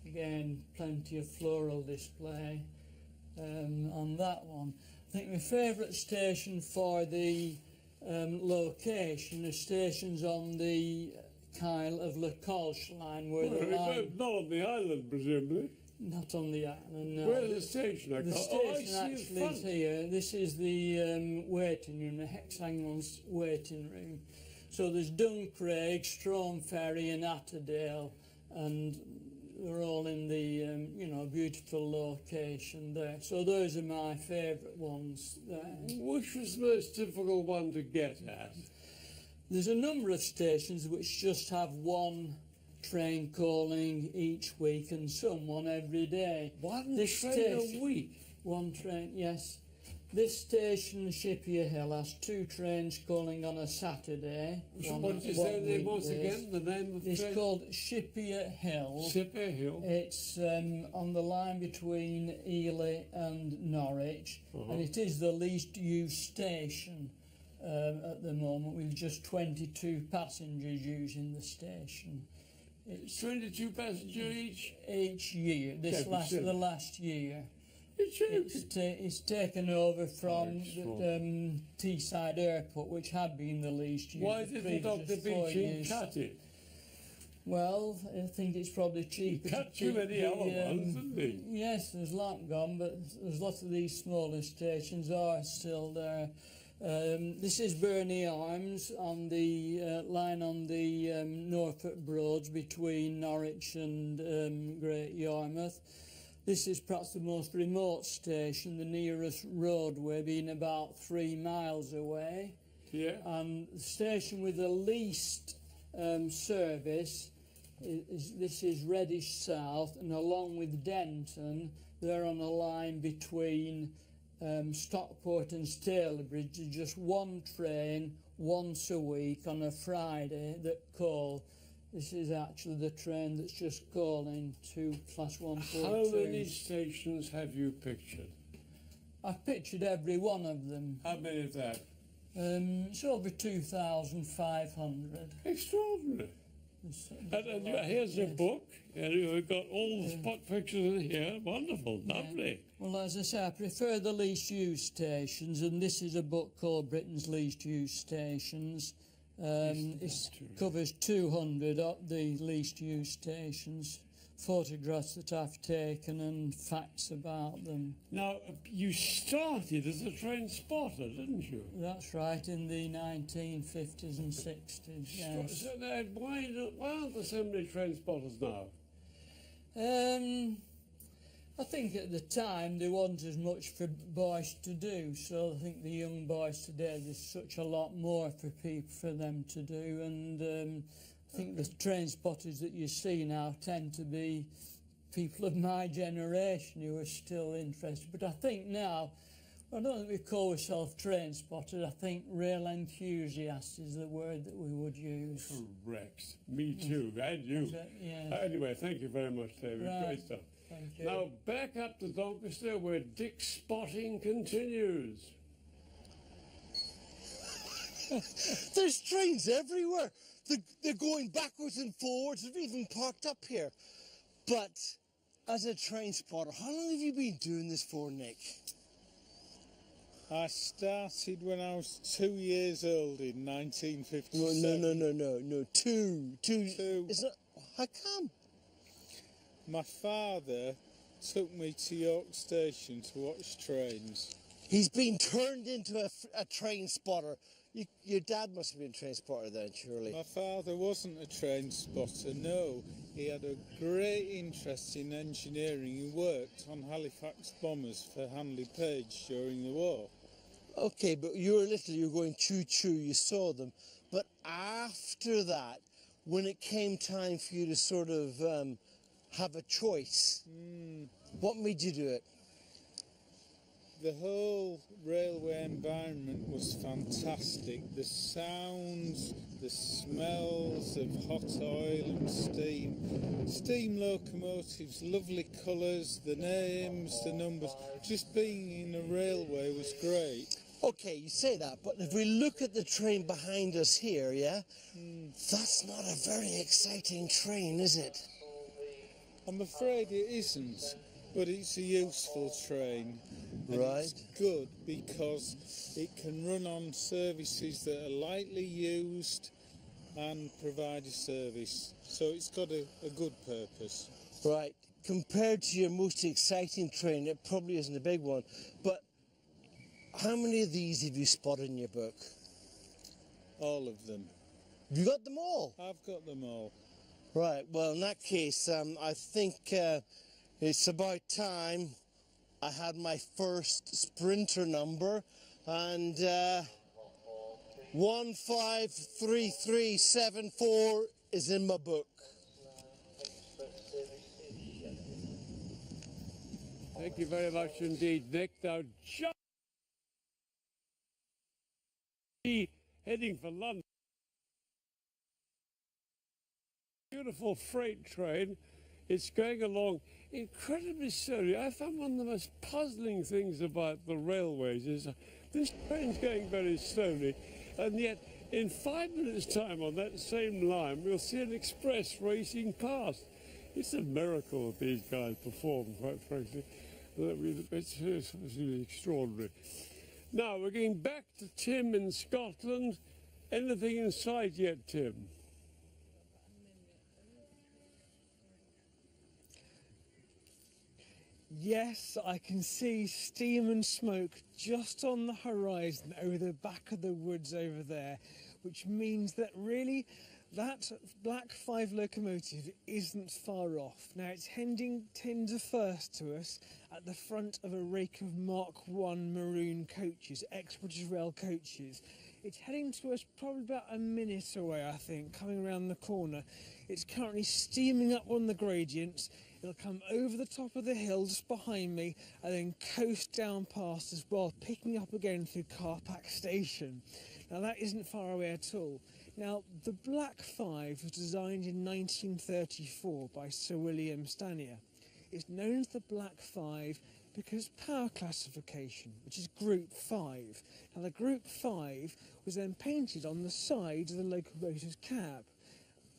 Again, plenty of floral display on that one. I think my favourite station for the location are stations on the Kyle of La Colche line, where the line... Not on the island, presumably. Not on the island, no. Where's the station? The station actually is here. This is the waiting room, the hexagonal waiting room. So there's Duncraig, Stromferry and Atterdale, and they're all in the, beautiful location there. So those are my favourite ones there. Which was the most difficult one to get at? There's a number of stations which just have one train calling each week and someone every day. One train a week? One train, yes. This station, Shippier Hill, has 2 trains calling on a Saturday. What did you say the name was again? The name of the train? It's called Shippier Hill. Shippier Hill. It's on the line between Ely and Norwich, and it is the least used station at the moment, with just 22 passengers using the station. It's 22 passengers each year. The last year. It's taken over from the Teesside Airport, which had been the least used. Why didn't Dr. Beeching cut it? Well, I think it's probably cheaper. He cut too many other ones, didn't he? Yes, there's a lot gone, but there's lots of these smaller stations are still there. This is Burney Arms on the line on the Norfolk Broads between Norwich and Great Yarmouth. This is perhaps the most remote station, the nearest roadway being about 3 miles away. Yeah. And the station with the least service this is Reddish South, and along with Denton, they're on a line between Stockport and Stalybridge. There's just one train once a week on a Friday that call. This is actually the train that's just calling to Class 142. How many stations have you pictured? I've pictured every one of them. How many is that? It's over 2,500. Extraordinary. And here's your book, and you've got all the spot pictures in here. Wonderful, lovely. Well, as I say, I prefer the least used stations, and this is a book called Britain's Least Used Stations. It covers 200 of the least used stations, photographs that I've taken and facts about them. Now, you started as a train spotter, didn't you? That's right, in the 1950s and 60s, yes. So now, why aren't there so many train spotters now? I think at the time there wasn't as much for boys to do, so I think the young boys today, there's such a lot more for them to do, and I think the train spotters that you see now tend to be people of my generation who are still interested. But I think now I don't think we call ourselves train spotters. I think rail enthusiasts is the word that we would use. Correct. Me too, and you. Yeah. Anyway, thank you very much, David. Right. Great stuff. Thank you. Now, back up to Doncaster, where Dick's spotting continues. There's trains everywhere. They're going backwards and forwards. They've even parked up here. But as a train spotter, how long have you been doing this for, Nick? I started when I was 2 years old in 1957. No. Two. It's not. How come? My father took me to York Station to watch trains. He's been turned into a train spotter. Your dad must have been a train spotter then, surely. My father wasn't a train spotter, no. He had a great interest in engineering. He worked on Halifax bombers for Handley Page during the war. Okay, but you were little, you were going choo-choo, you saw them. But after that, when it came time for you to sort of have a choice, what made you do it? The whole railway environment was fantastic. The sounds, the smells of hot oil and steam. Steam locomotives, lovely colours, the names, the numbers. Just being in a railway was great. Okay, you say that, but if we look at the train behind us here, yeah? That's not a very exciting train, is it? I'm afraid it isn't, but it's a useful train. And Right. it's good because it can run on services that are lightly used and provide a service. So it's got a good purpose. Right. Compared to your most exciting train, it probably isn't a big one. But how many of these have you spotted in your book? All of them. You got them all? I've got them all. Right. Well, in that case, I think it's about time I had my first sprinter number, and 153374 is in my book. Thank you very much indeed, Nick. Now, just heading for London. Beautiful freight train. It's going along incredibly slowly. I found one of the most puzzling things about the railways is this train's going very slowly, and yet in 5 minutes' time on that same line we'll see an express racing past. It's a miracle that these guys perform, quite frankly. It's really extraordinary. Now we're going back to Tim in Scotland. Anything in sight yet, Tim? Yes, I can see steam and smoke just on the horizon over the back of the woods over there, which means that really that Black 5 locomotive isn't far off. Now it's heading tender first to us at the front of a rake of Mark 1 maroon coaches, ex-British Rail coaches. It's heading to us probably about a minute away, I think, coming around the corner. It's currently steaming up on the gradients. It'll come over the top of the hill just behind me and then coast down past as well, picking up again through Carpac Station. Now that isn't far away at all. Now the Black 5 was designed in 1934 by Sir William Stanier. It's known as the Black 5 because power classification, which is Group 5. Now the Group 5 was then painted on the side of the locomotive's cab.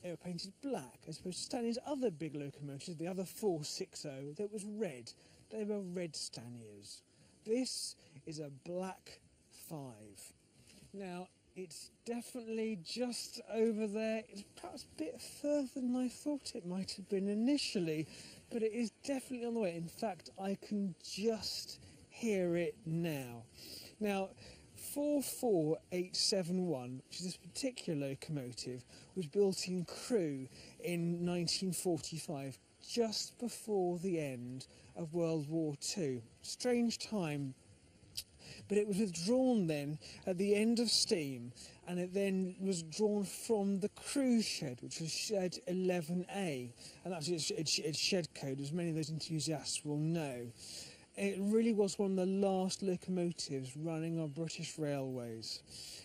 They were painted black, as opposed to Stanley's other big locomotives, the other 460, that was red. They were red Staniers. This is a Black 5. Now, it's definitely just over there. It's perhaps a bit further than I thought it might have been initially, but it is definitely on the way. In fact, I can just hear it now. Now, 44871, which is this particular locomotive, was built in Crewe in 1945, just before the end of World War II. Strange time, but it was withdrawn then at the end of steam, and it then was drawn from the Crewe shed, which was shed 11A, and that's its shed code, as many of those enthusiasts will know. It really was one of the last locomotives running on British railways.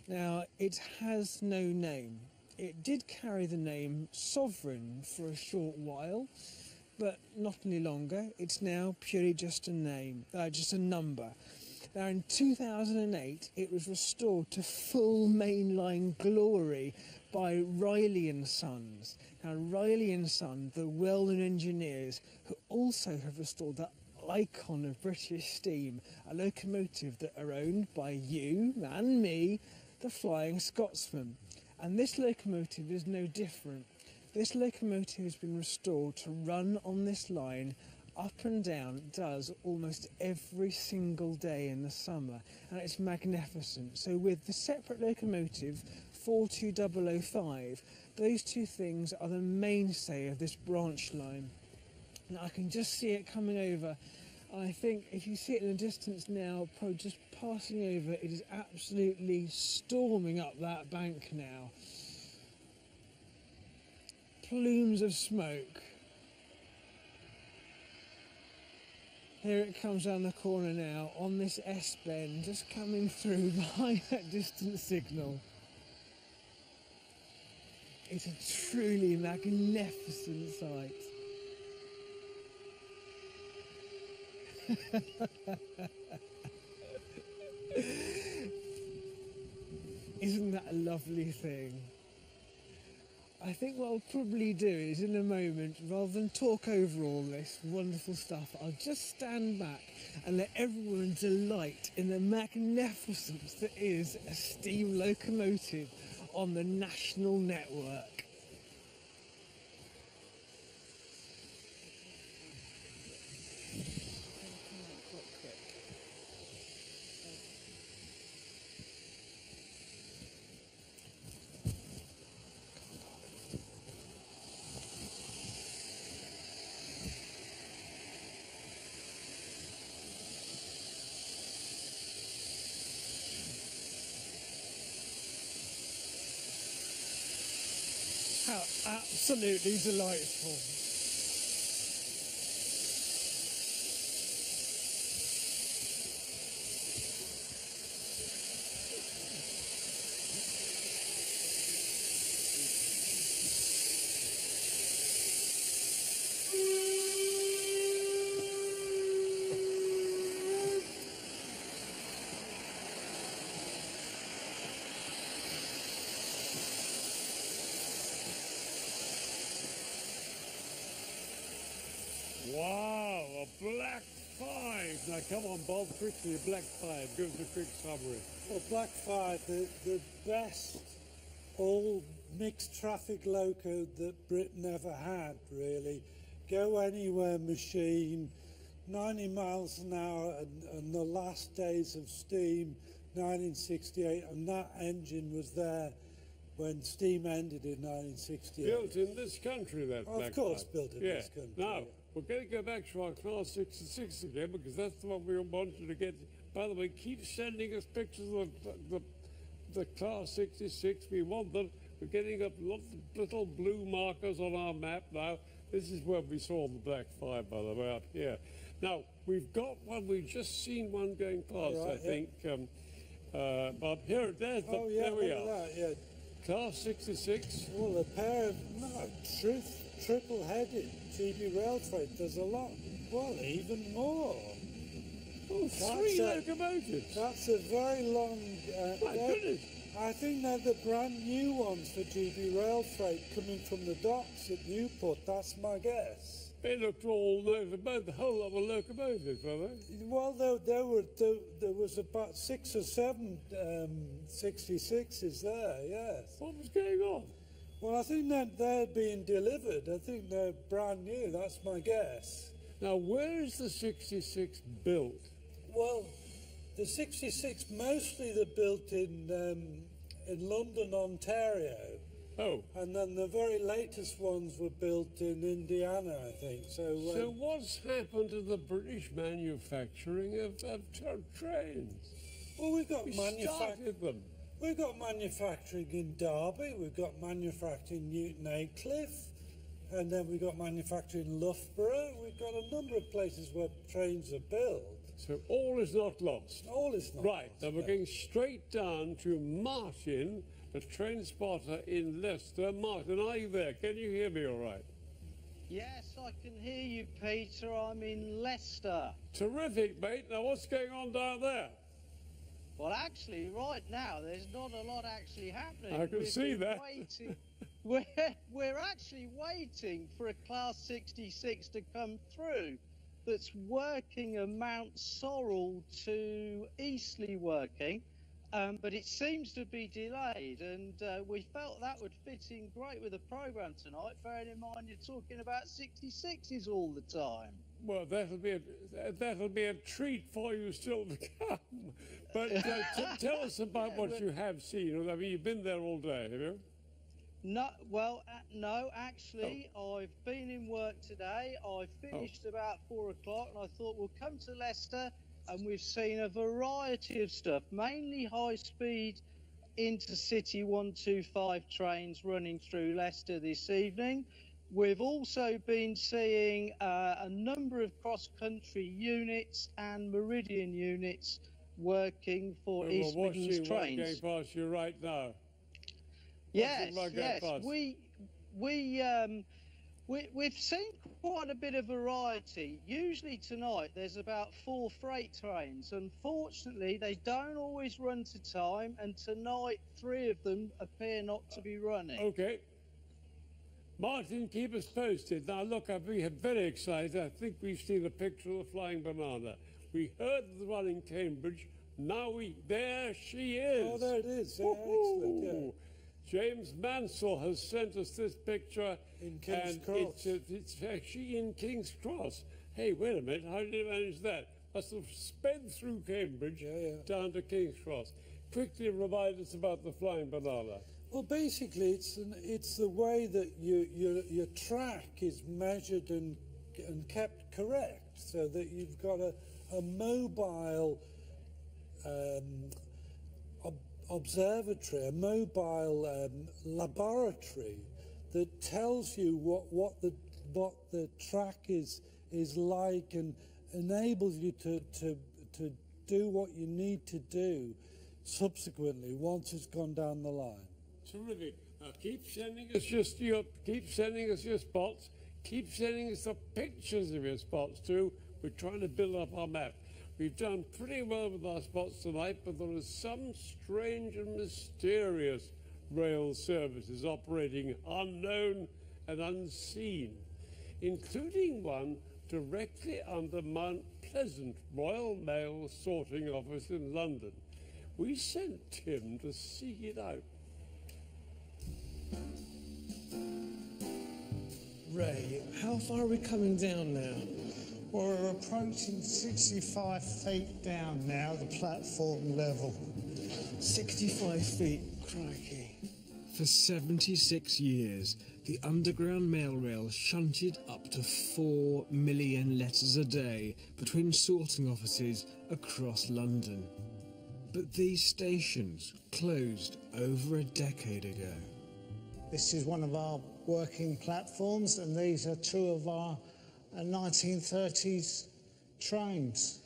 Now, it has no name. It did carry the name Sovereign for a short while, but not any longer. It's now purely just a name, just a number. Now, in 2008, it was restored to full mainline glory by Riley and Sons. Now, Riley and Sons, the well-known engineers who also have restored that icon of British steam, a locomotive that are owned by you and me, the Flying Scotsman. And this locomotive is no different. This locomotive has been restored to run on this line up and down. It does almost every single day in the summer, and it's magnificent. So with the separate locomotive 42005, those two things are the mainstay of this branch line. Now I can just see it coming over. I think if you see it in the distance now, probably just passing over, it is absolutely storming up that bank now. Plumes of smoke. Here it comes down the corner now on this S-bend, just coming through behind that distant signal. It's a truly magnificent sight. Isn't that a lovely thing? I think what I'll probably do is in a moment, rather than talk over all this wonderful stuff, I'll just stand back and let everyone delight in the magnificence that is a steam locomotive on the national network. How absolutely delightful. Wow, a Black 5. Now come on, Bob, quickly, a Black 5. Give us a quick summary. Well, Black 5, the best all mixed traffic loco that Britain ever had, really. Go anywhere machine, 90 miles an hour, and the last days of steam, 1968, and that engine was there when steam ended in 1968. Built in this country, that Black 5. Of course, built in this country. Now, we're going to go back to our Class 66 again, because that's the one we wanted to get. By the way, keep sending us pictures of the Class 66. We want them. We're getting up lots of little blue markers on our map now. This is where we saw the Black 5, by the way, up here. Now, we've got one. We've just seen one going past, right, I think. But here, there we are. That, yeah. Class 66. Well, a pair of, triple-headed GB rail freight. There's a lot, well, even more. Oh, three locomotives. That's a very long... My goodness. I think they're the brand new ones for GB rail freight coming from the docks at Newport. That's my guess. They looked all the whole lot of locomotives, were they? Well, there was about 6 or 7 66s there, yes. What was going on? Well, I think that they're being delivered. I think they're brand new. That's my guess. Now, where is the 66 built? Well, the 66 mostly they're built in London, Ontario. Oh. And then the very latest ones were built in Indiana, I think. So what's happened to the British manufacturing of trains? Well, we've got started them. We've got manufacturing in Derby, we've got manufacturing in Newton Aycliffe, and then we've got manufacturing in Loughborough. We've got a number of places where trains are built. So all is not lost. All is not Right, lost, now we're no. going straight down to Martin, the train spotter in Leicester. Martin, are you there? Can you hear me all right? Yes, I can hear you, Peter. I'm in Leicester. Terrific, mate. Now what's going on down there? Well, actually, right now, there's not a lot actually happening. I can see been that. Waiting. We're actually waiting for a Class 66 to come through that's working a Mount Sorrel to Eastleigh working, but it seems to be delayed, and we felt that would fit in great with the programme tonight, bearing in mind you're talking about 66s all the time. Well, that'll be a treat for you still to come. But tell us about what you have seen. I mean, you've been there all day, have you? No, well, no, actually, I've been in work today. I finished about 4 o'clock, and I thought we'll come to Leicester, and we've seen a variety of stuff, mainly high-speed intercity 125 trains running through Leicester this evening. We've also been seeing a number of cross-country units and Meridian units working for East Midlands trains. We're watching what's going past you right now. Yes, we've seen quite a bit of variety. Usually tonight there's about 4 freight trains. Unfortunately, they don't always run to time, and tonight 3 of them appear not to be running. Okay. Martin, keep us posted. Now, look, we're very excited. I think we've seen a picture of the flying banana. We heard the one in Cambridge. Now there she is. Oh, there it is. Yeah, excellent, yeah. James Mansell has sent us this picture. In King's Cross. It's actually in King's Cross. Hey, wait a minute. How did you manage that? Must have sped through Cambridge down to King's Cross. Quickly remind us about the flying banana. Well, basically, it's the way that your track is measured and kept correct, so that you've got a mobile observatory, a mobile laboratory that tells you what the track is like, and enables you to do what you need to do subsequently once it's gone down the line. Terrific. Now keep sending us your spots. Keep sending us the pictures of your spots too. We're trying to build up our map. We've done pretty well with our spots tonight, but there are some strange and mysterious rail services operating unknown and unseen, including one directly under Mount Pleasant Royal Mail Sorting Office in London. We sent Tim to see it out. Ray, how far are we coming down now? We're approaching 65 feet down now, the platform level. 65 feet, crikey. For 76 years, the Underground Mail Rail shunted up to 4 million letters a day between sorting offices across London. But these stations closed over a decade ago. This is one of our working platforms, and these are 2 of our 1930s trains.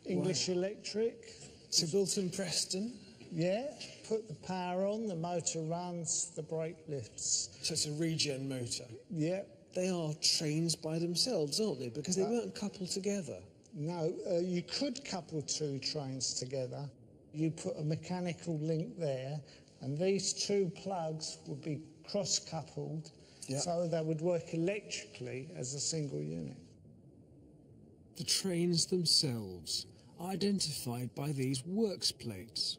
English Electric. So built in Preston? Yeah, put the power on, the motor runs, the brake lifts. So it's a regen motor? Yeah. They are trains by themselves, aren't they? Because they weren't coupled together. No, you could couple 2 trains together. You put a mechanical link there, and these 2 plugs would be cross-coupled, so they would work electrically as a single unit. The trains themselves are identified by these works plates,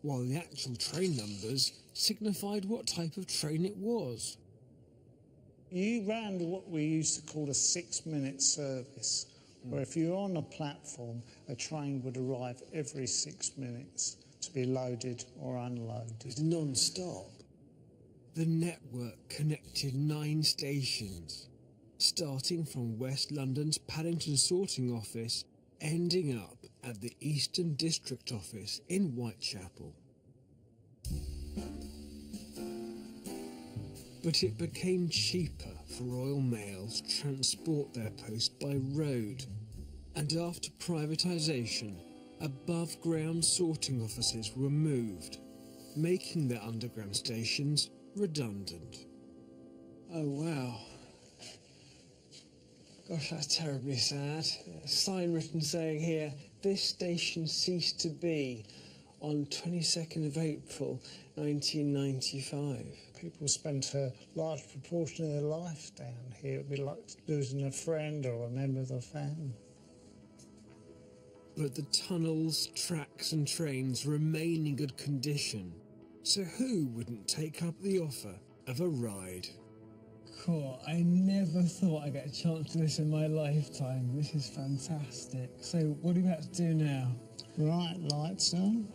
while the actual train numbers signified what type of train it was. You ran what we used to call a 6-minute service, where if you're on a platform, a train would arrive every 6 minutes to be loaded or unloaded. Non-stop. The network connected 9 stations, starting from West London's Paddington Sorting Office, ending up at the Eastern District Office in Whitechapel. But it became cheaper for Royal Mail to transport their post by road, And after privatisation, above-ground sorting offices were moved, making the underground stations redundant. Oh, wow. Gosh, that's terribly sad. A sign written saying here, this station ceased to be on 22nd of April 1995. People spent a large proportion of their life down here. It'd be like losing a friend or a member of the family. But the tunnels, tracks and trains remain in good condition, so who wouldn't take up the offer of a ride? Cool, I never thought I'd get a chance to this in my lifetime. This is fantastic. So what are you about to do now? Right, lights on.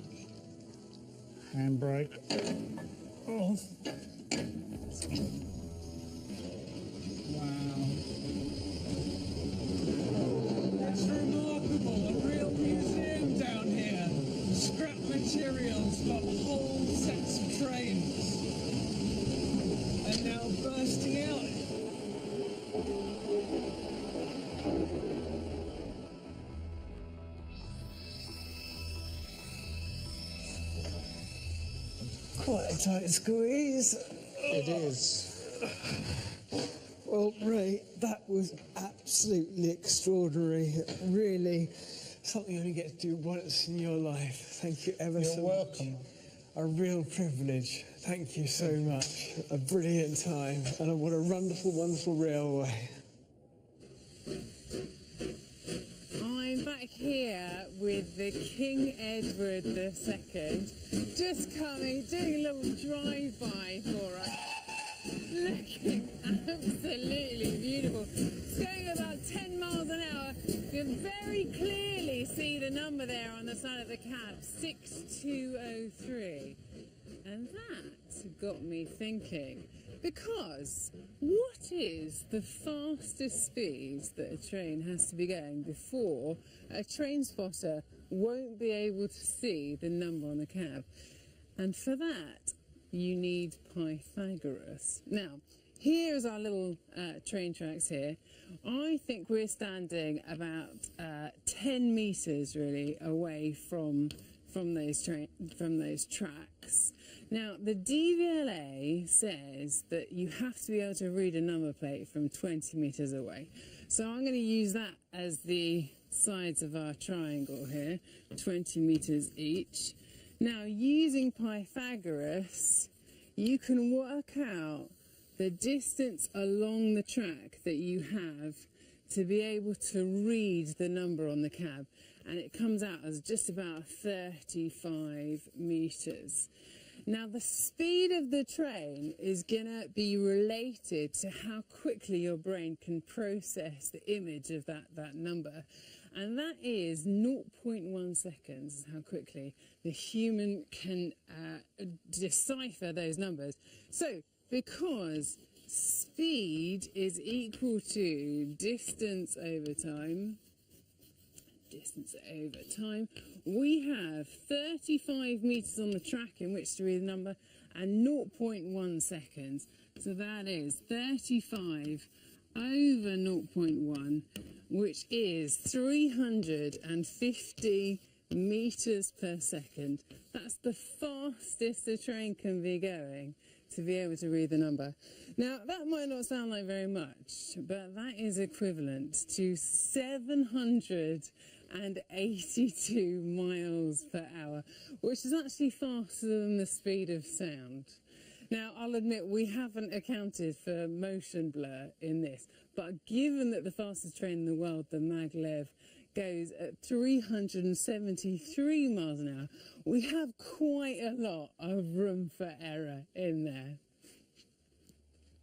Handbrake off. Wow. It's remarkable, a real museum down here. Scrap materials for whole sets of trains. And now bursting out. Quite a tight squeeze. It is. Well, Ray, that was absolutely extraordinary. Really, something you only get to do once in your life. Thank you ever so much. You're welcome. A real privilege. Thank you so much. A brilliant time. And what a wonderful, wonderful railway. I'm back here with the King Edward II, just coming, doing a little drive-by for us. Looking absolutely beautiful. It's going about 10 miles an hour. You can very clearly see the number there on the side of the cab, 6203. And that got me thinking, because what is the fastest speed that a train has to be going before a train spotter won't be able to see the number on the cab? And for that, you need Pythagoras. Now, here's our little train tracks here. I think we're standing about 10 metres really away from those tracks. Now, the DVLA says that you have to be able to read a number plate from 20 metres away. So I'm going to use that as the sides of our triangle here, 20 metres each. Now, using Pythagoras, you can work out the distance along the track that you have to be able to read the number on the cab. And it comes out as just about 35 metres. Now, the speed of the train is going to be related to how quickly your brain can process the image of that number. And that is 0.1 seconds, how quickly the human can decipher those numbers. So, because speed is equal to distance over time, we have 35 metres on the track in which to read the number and 0.1 seconds. So that is 35 over 0.1, which is 350 metres per second. That's the fastest a train can be going to be able to read the number. Now, that might not sound like very much, but that is equivalent to 782 miles per hour, which is actually faster than the speed of sound. Now, I'll admit we haven't accounted for motion blur in this, but given that the fastest train in the world, the maglev, goes at 373 miles an hour, we have quite a lot of room for error in there.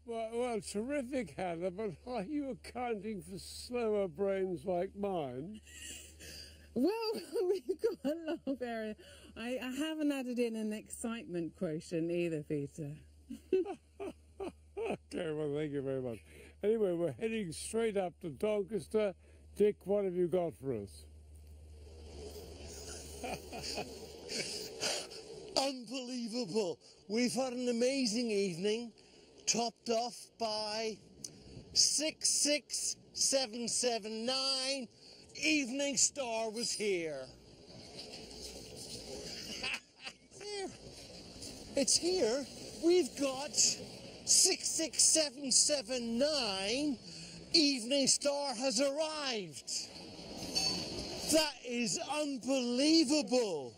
Well, terrific, Hannah, but are you accounting for slower brains like mine? Well, we've got a lot of error. I haven't added in an excitement quotient either, Peter. Okay, well, thank you very much. Anyway, we're heading straight up to Doncaster. Dick, what have you got for us? Unbelievable. We've had an amazing evening, topped off by 66779, Evening Star was here. There. It's here. We've got 66779. Evening Star has arrived. That is unbelievable.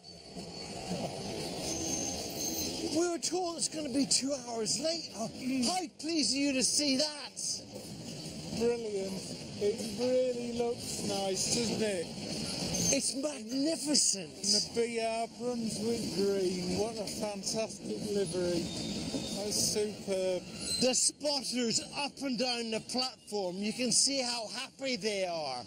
We were told it's going to be 2 hours late. How pleased are you to see that? Brilliant. It really looks nice, doesn't it? It's magnificent. And the BR Brunswick Green. What a fantastic livery. That's superb. The spotters up and down the platform, you can see how happy they are.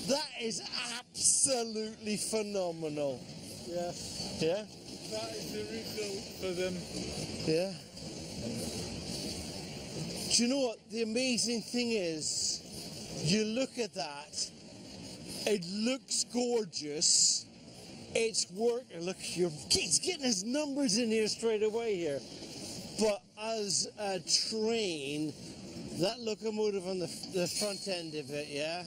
That is absolutely phenomenal. Yes. Yeah? That is the result for them. Yeah. Do you know what the amazing thing is? You look at that, it looks gorgeous. It's working. Look, he's getting his numbers in here straight away here. But as a train, that locomotive on the front end of it, yeah?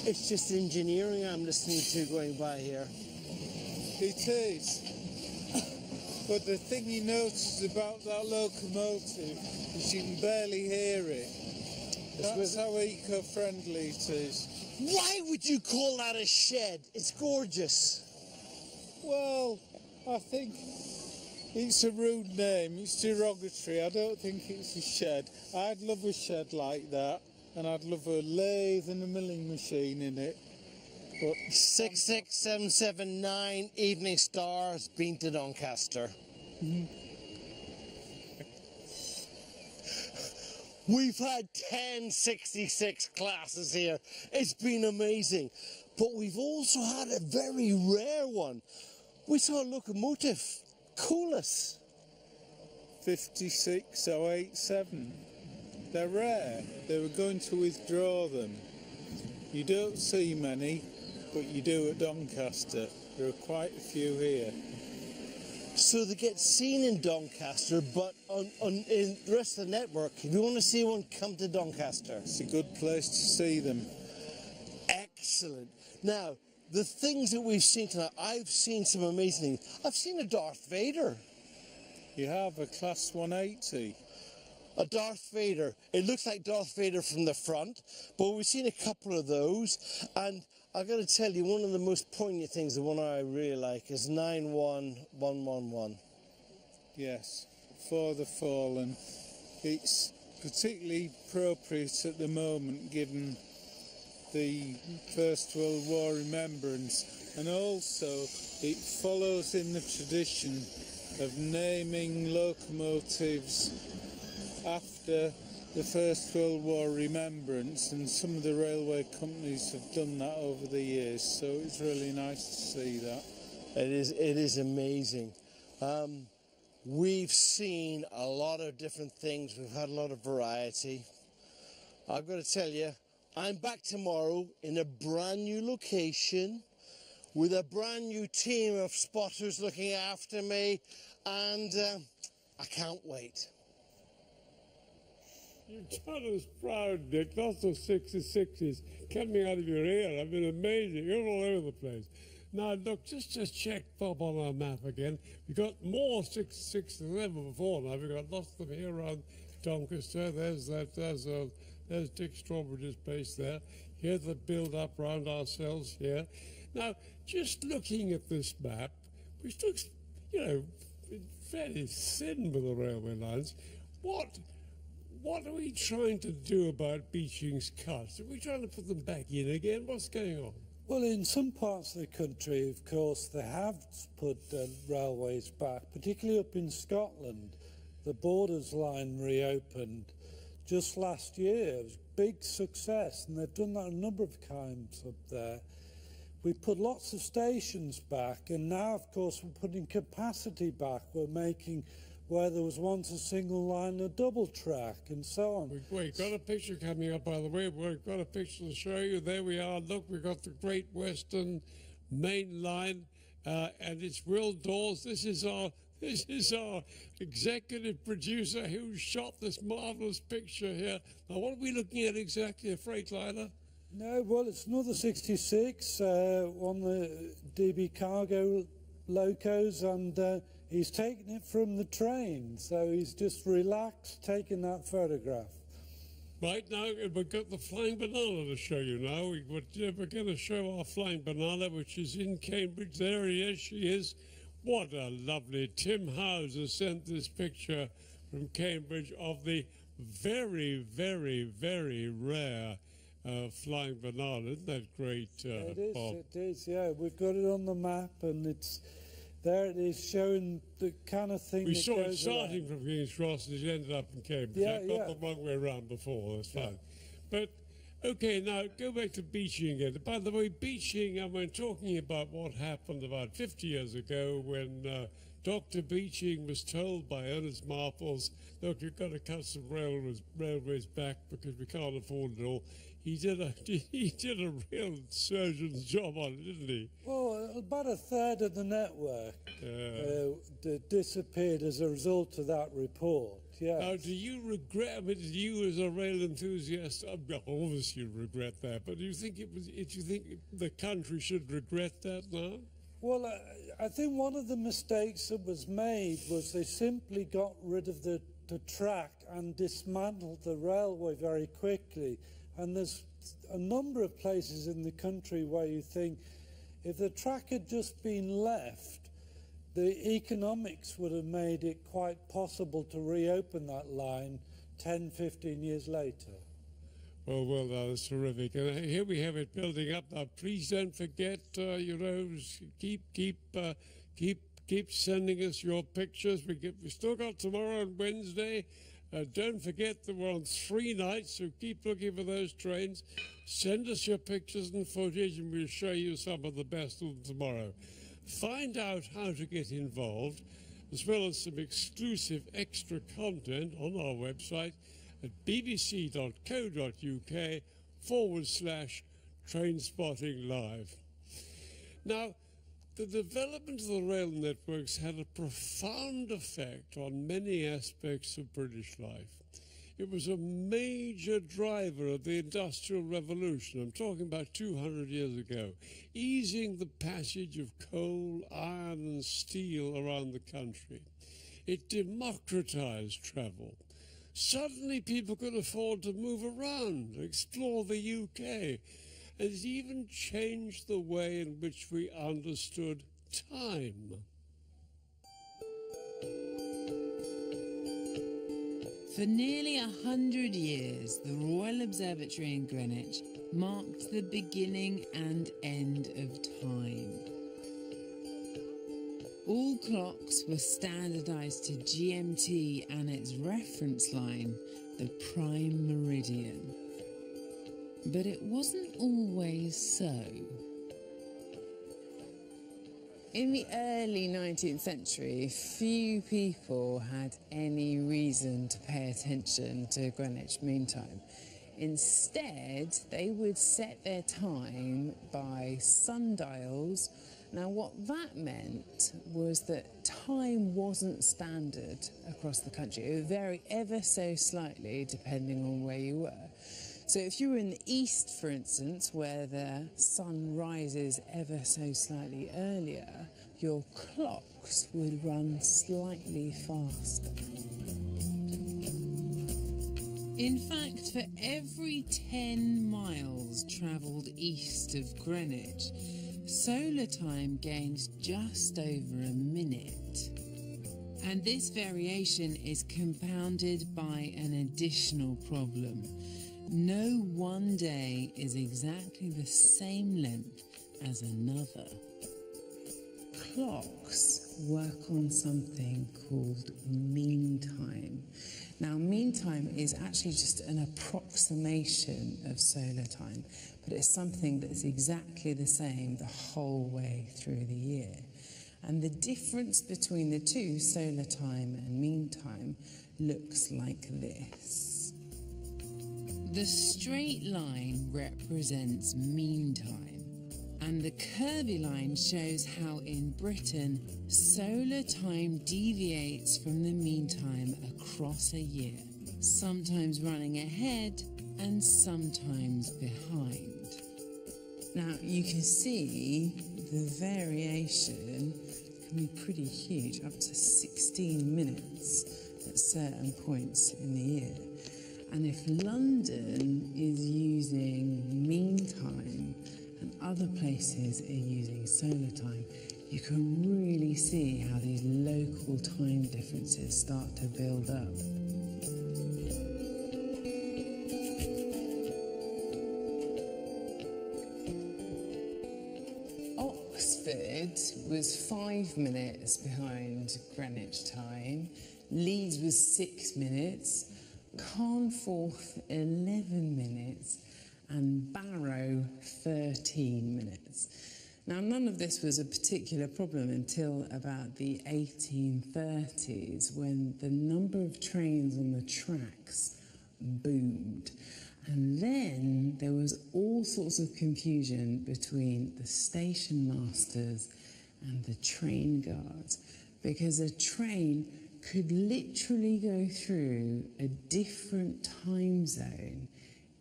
It's just engineering I'm listening to going by here. It is. But the thing you notice about that locomotive is you can barely hear it. That's how eco-friendly it is. Why would you call that a shed? It's gorgeous. Well, I think it's a rude name. It's derogatory. I don't think it's a shed. I'd love a shed like that, and I'd love a lathe and a milling machine in it. But 66779 Evening Star has been to Doncaster. We've had 1066 classes here. It's been amazing. But we've also had a very rare one. We saw a locomotive, Coolus. 56087. They're rare. They were going to withdraw them. You don't see many, but you do at Doncaster. There are quite a few here. So they get seen in Doncaster, but in the rest of the network, if you want to see one, come to Doncaster. It's a good place to see them. Excellent. Now, the things that we've seen tonight, I've seen some amazing things. I've seen a Darth Vader. You have a Class 180. A Darth Vader. It looks like Darth Vader from the front, but we've seen a couple of those, and I've got to tell you, one of the most poignant things, the one I really like, is 91111. Yes, For the Fallen. It's particularly appropriate at the moment, given the First World War remembrance, and also it follows in the tradition of naming locomotives after the First World War remembrance, and some of the railway companies have done that over the years, so it's really nice to see that. It is amazing. We've seen a lot of different things. We've had a lot of variety. I've got to tell you, I'm back tomorrow in a brand new location with a brand new team of spotters looking after me, and I can't wait. You've done us proud, Nick. Lots of 66s coming out of your ear. I've been amazing. You're all over the place. Now, look, just check Bob on our map again. We've got more 66 than ever before now. We've got lots of them here around Doncaster. There's Dick Strawberry's base there. Here's the build-up round ourselves here. Now, just looking at this map, which looks, fairly thin with the railway lines, what are we trying to do about Beeching's cuts? Are we trying to put them back in again? What's going on? Well, in some parts of the country, of course, they have put railways back, particularly up in Scotland. The Borders line reopened just last year. It was a big success, and they've done that a number of times up there. We put lots of stations back, and now, of course, we're putting capacity back. We're making where there was once a single line, a double track, and so on. We've got a picture coming up, by the way. We've got a picture to show you. There we are. Look, we've got the Great Western Main Line, and it's Will Dawes. This is our executive producer who shot this marvellous picture here. Now, what are we looking at exactly? A Freightliner? No, well, it's another 66 on the DB cargo locos, and he's taken it from the train, so he's just relaxed taking that photograph. Right, now we've got the flying banana to show you now. We're going to show our flying banana, which is in Cambridge. There he is, she is. What a lovely... Tim Hauser sent this picture from Cambridge of the very, very, very rare flying banana. Isn't that great, Bob? It is, yeah. We've got it on the map, and it's... There it is, showing the kind of thing We that saw it goes starting around. from King's Cross and it ended up in Cambridge. Yeah, I got the wrong way around before, that's fine. But, okay, now go back to beaching again. By the way, beaching, I mean, talking about what happened about 50 years ago when Dr. Beeching was told by Ernest Marples, look, you've got to cut some railways back because we can't afford it all. He did a real surgeon's job on it, didn't he? Well, about a third of the network disappeared as a result of that report. Yeah. Now, do you regret? I mean, do you, as a rail enthusiast, obviously you regret that. But do you think the country should regret that now? Well, I think one of the mistakes that was made was they simply got rid of the track and dismantled the railway very quickly. And there's a number of places in the country where you think if the track had just been left, the economics would have made it quite possible to reopen that line 10, 15 years later. Well, that's terrific. And here we have it building up. Now, please don't forget, keep sending us your pictures. We still got tomorrow and Wednesday. Don't forget that we're on 3 nights, so keep looking for those trains. Send us your pictures and footage, and we'll show you some of the best of them tomorrow. Find out how to get involved, as well as some exclusive extra content on our website at bbc.co.uk/Trainspotting Live. Now, the development of the rail networks had a profound effect on many aspects of British life. It was a major driver of the Industrial Revolution. I'm talking about 200 years ago, easing the passage of coal, iron and steel around the country. It democratized travel. Suddenly people could afford to move around, explore the UK, and it even changed the way in which we understood time. For nearly 100 years, the Royal Observatory in Greenwich marked the beginning and end of time. All clocks were standardised to GMT and its reference line, the prime meridian. But it wasn't always so. In the early 19th century, few people had any reason to pay attention to Greenwich Mean Time. Instead, they would set their time by sundials. Now, what that meant was that time wasn't standard across the country. It would vary ever so slightly depending on where you were. So if you were in the east, for instance, where the sun rises ever so slightly earlier, your clocks would run slightly faster. In fact, for every 10 miles travelled east of Greenwich, solar time gained just over a minute. And this variation is compounded by an additional problem. No one day is exactly the same length as another. Clocks work on something called mean time. Now, mean time is actually just an approximation of solar time, but it's something that is exactly the same the whole way through the year. And the difference between the two, solar time and mean time, looks like this. The straight line represents mean time, and the curvy line shows how in Britain solar time deviates from the mean time across a year, sometimes running ahead and sometimes behind. Now you can see the variation can be pretty huge, up to 16 minutes at certain points in the year. And if London is using mean time and other places are using solar time, you can really see how these local time differences start to build up. Oxford was 5 minutes behind Greenwich time, Leeds was 6 minutes, Carnforth 11 minutes, and Barrow 13 minutes. Now, none of this was a particular problem until about the 1830s, when the number of trains on the tracks boomed. And then there was all sorts of confusion between the station masters and the train guards, because a train could literally go through a different time zone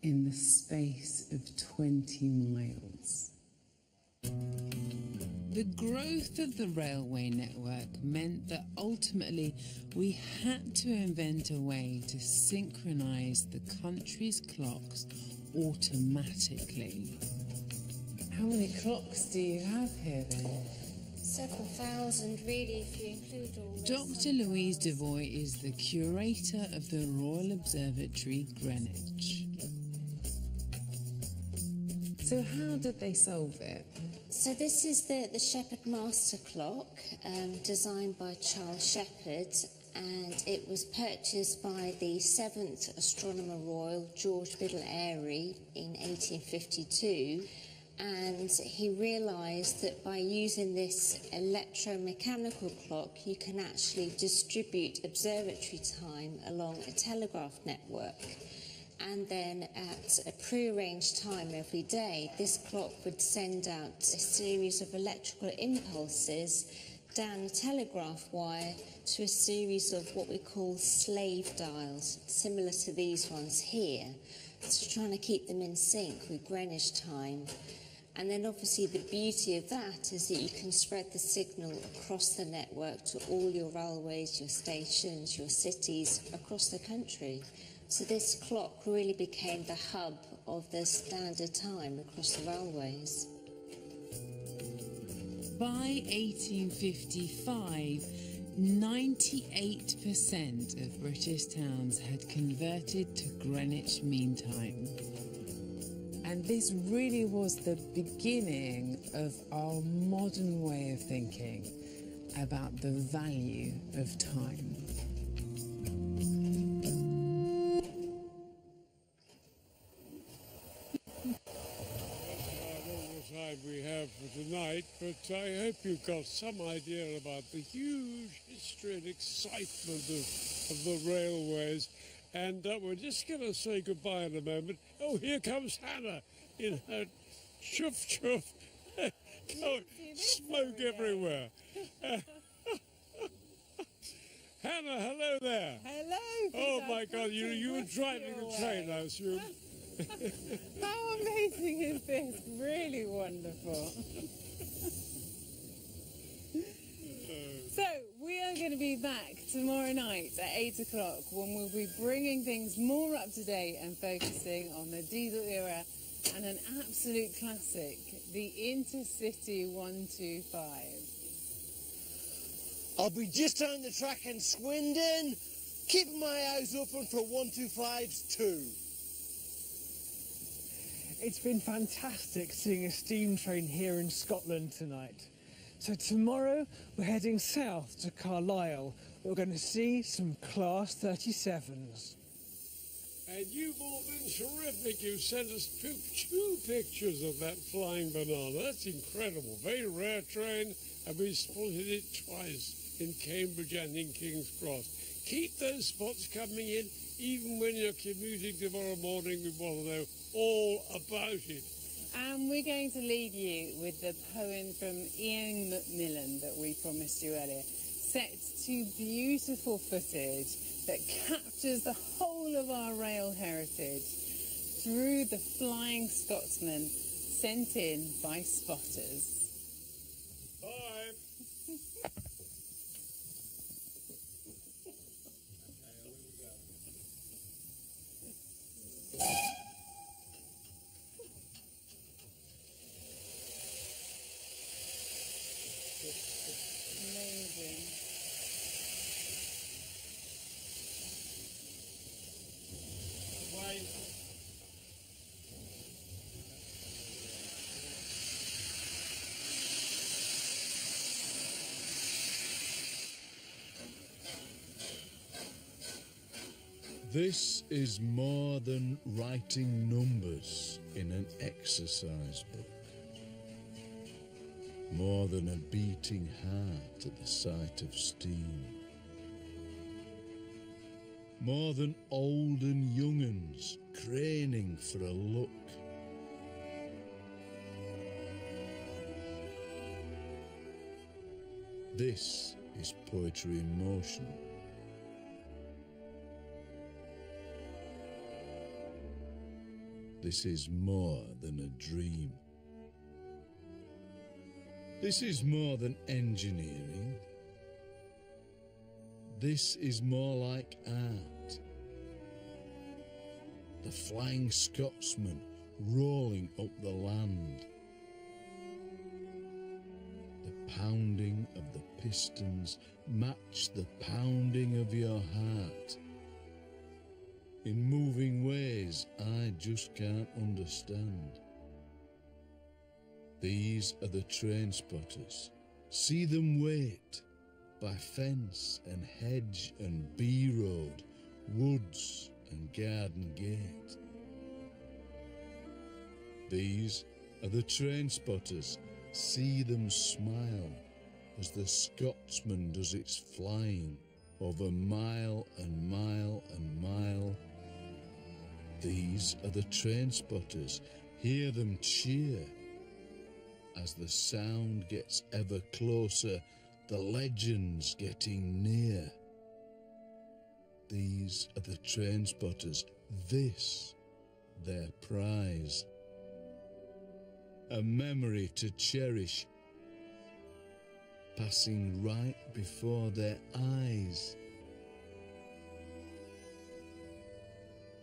in the space of 20 miles. The growth of the railway network meant that ultimately we had to invent a way to synchronise the country's clocks automatically. How many clocks do you have here then? Several thousand, really, if you include all this. Dr. Louise Devoy is the curator of the Royal Observatory, Greenwich. So how did they solve it? So this is the Shepherd Master Clock, designed by Charles Shepherd, and it was purchased by the 7th Astronomer Royal, George Biddle Airy, in 1852. And he realised that by using this electromechanical clock, you can actually distribute observatory time along a telegraph network. And then at a prearranged time every day, this clock would send out a series of electrical impulses down a telegraph wire to a series of what we call slave dials, similar to these ones here. So trying to keep them in sync with Greenwich time. And then obviously the beauty of that is that you can spread the signal across the network to all your railways, your stations, your cities across the country. So this clock really became the hub of the standard time across the railways. By 1855, 98% of British towns had converted to Greenwich Mean Time. And this really was the beginning of our modern way of thinking about the value of time. We have for tonight, but I hope you've got some idea about the huge history and excitement of the railways. And we're just going to say goodbye in a moment. Oh, here comes Hannah in her chuff chuff. Smoke everywhere. Hannah, hello there. Hello. Oh my God, you were driving the train, I assume. How amazing is this? Really wonderful. So, we are going to be back tomorrow night at 8 o'clock when we'll be bringing things more up to date and focusing on the diesel era and an absolute classic, the Intercity 125. I'll be just down the track in Swindon, keeping my eyes open for 125s too. It's been fantastic seeing a steam train here in Scotland tonight. So tomorrow we're heading south to Carlisle. We're going to see some Class 37s. And you've all been terrific. You sent us two pictures of that flying banana. That's incredible. Very rare train, and we spotted it twice in Cambridge and in King's Cross. Keep those spots coming in, even when you're commuting tomorrow morning. We want to know all about it. And we're going to leave you with the poem from Ian Macmillan that we promised you earlier, set to beautiful footage that captures the whole of our rail heritage through the Flying Scotsman sent in by spotters. Bye. Amazing. Wait. This is more than writing numbers in an exercise book. More than a beating heart at the sight of steam. More than old and young uns craning for a look. This is poetry in motion. This is more than a dream. This is more than engineering. This is more like art. The Flying Scotsman rolling up the land. The pounding of the pistons match the pounding of your heart. In moving ways I just can't understand. These are the train spotters. See them wait by fence and hedge and bee road, woods and garden gate. These are the train spotters. See them smile as the Scotsman does its flying over mile and mile and mile. These are the train spotters. Hear them cheer as the sound gets ever closer, the legends getting near. These are the train spotters. This, their prize. A memory to cherish, passing right before their eyes.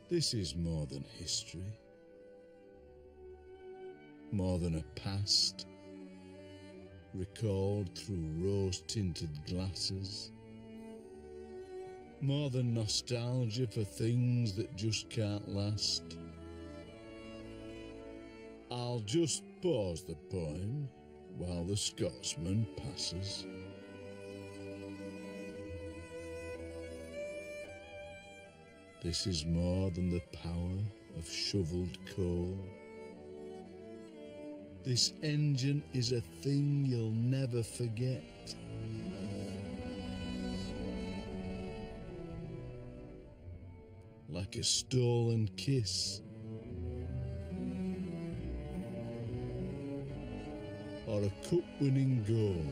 This is more than history, more than a past, recalled through rose-tinted glasses, more than nostalgia for things that just can't last. I'll just pause the poem while the Scotsman passes. This is more than the power of shovelled coal. This engine is a thing you'll never forget. Like a stolen kiss, or a cup-winning goal.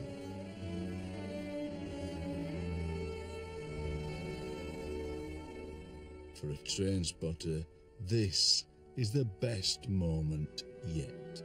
For a train spotter, this is the best moment yet.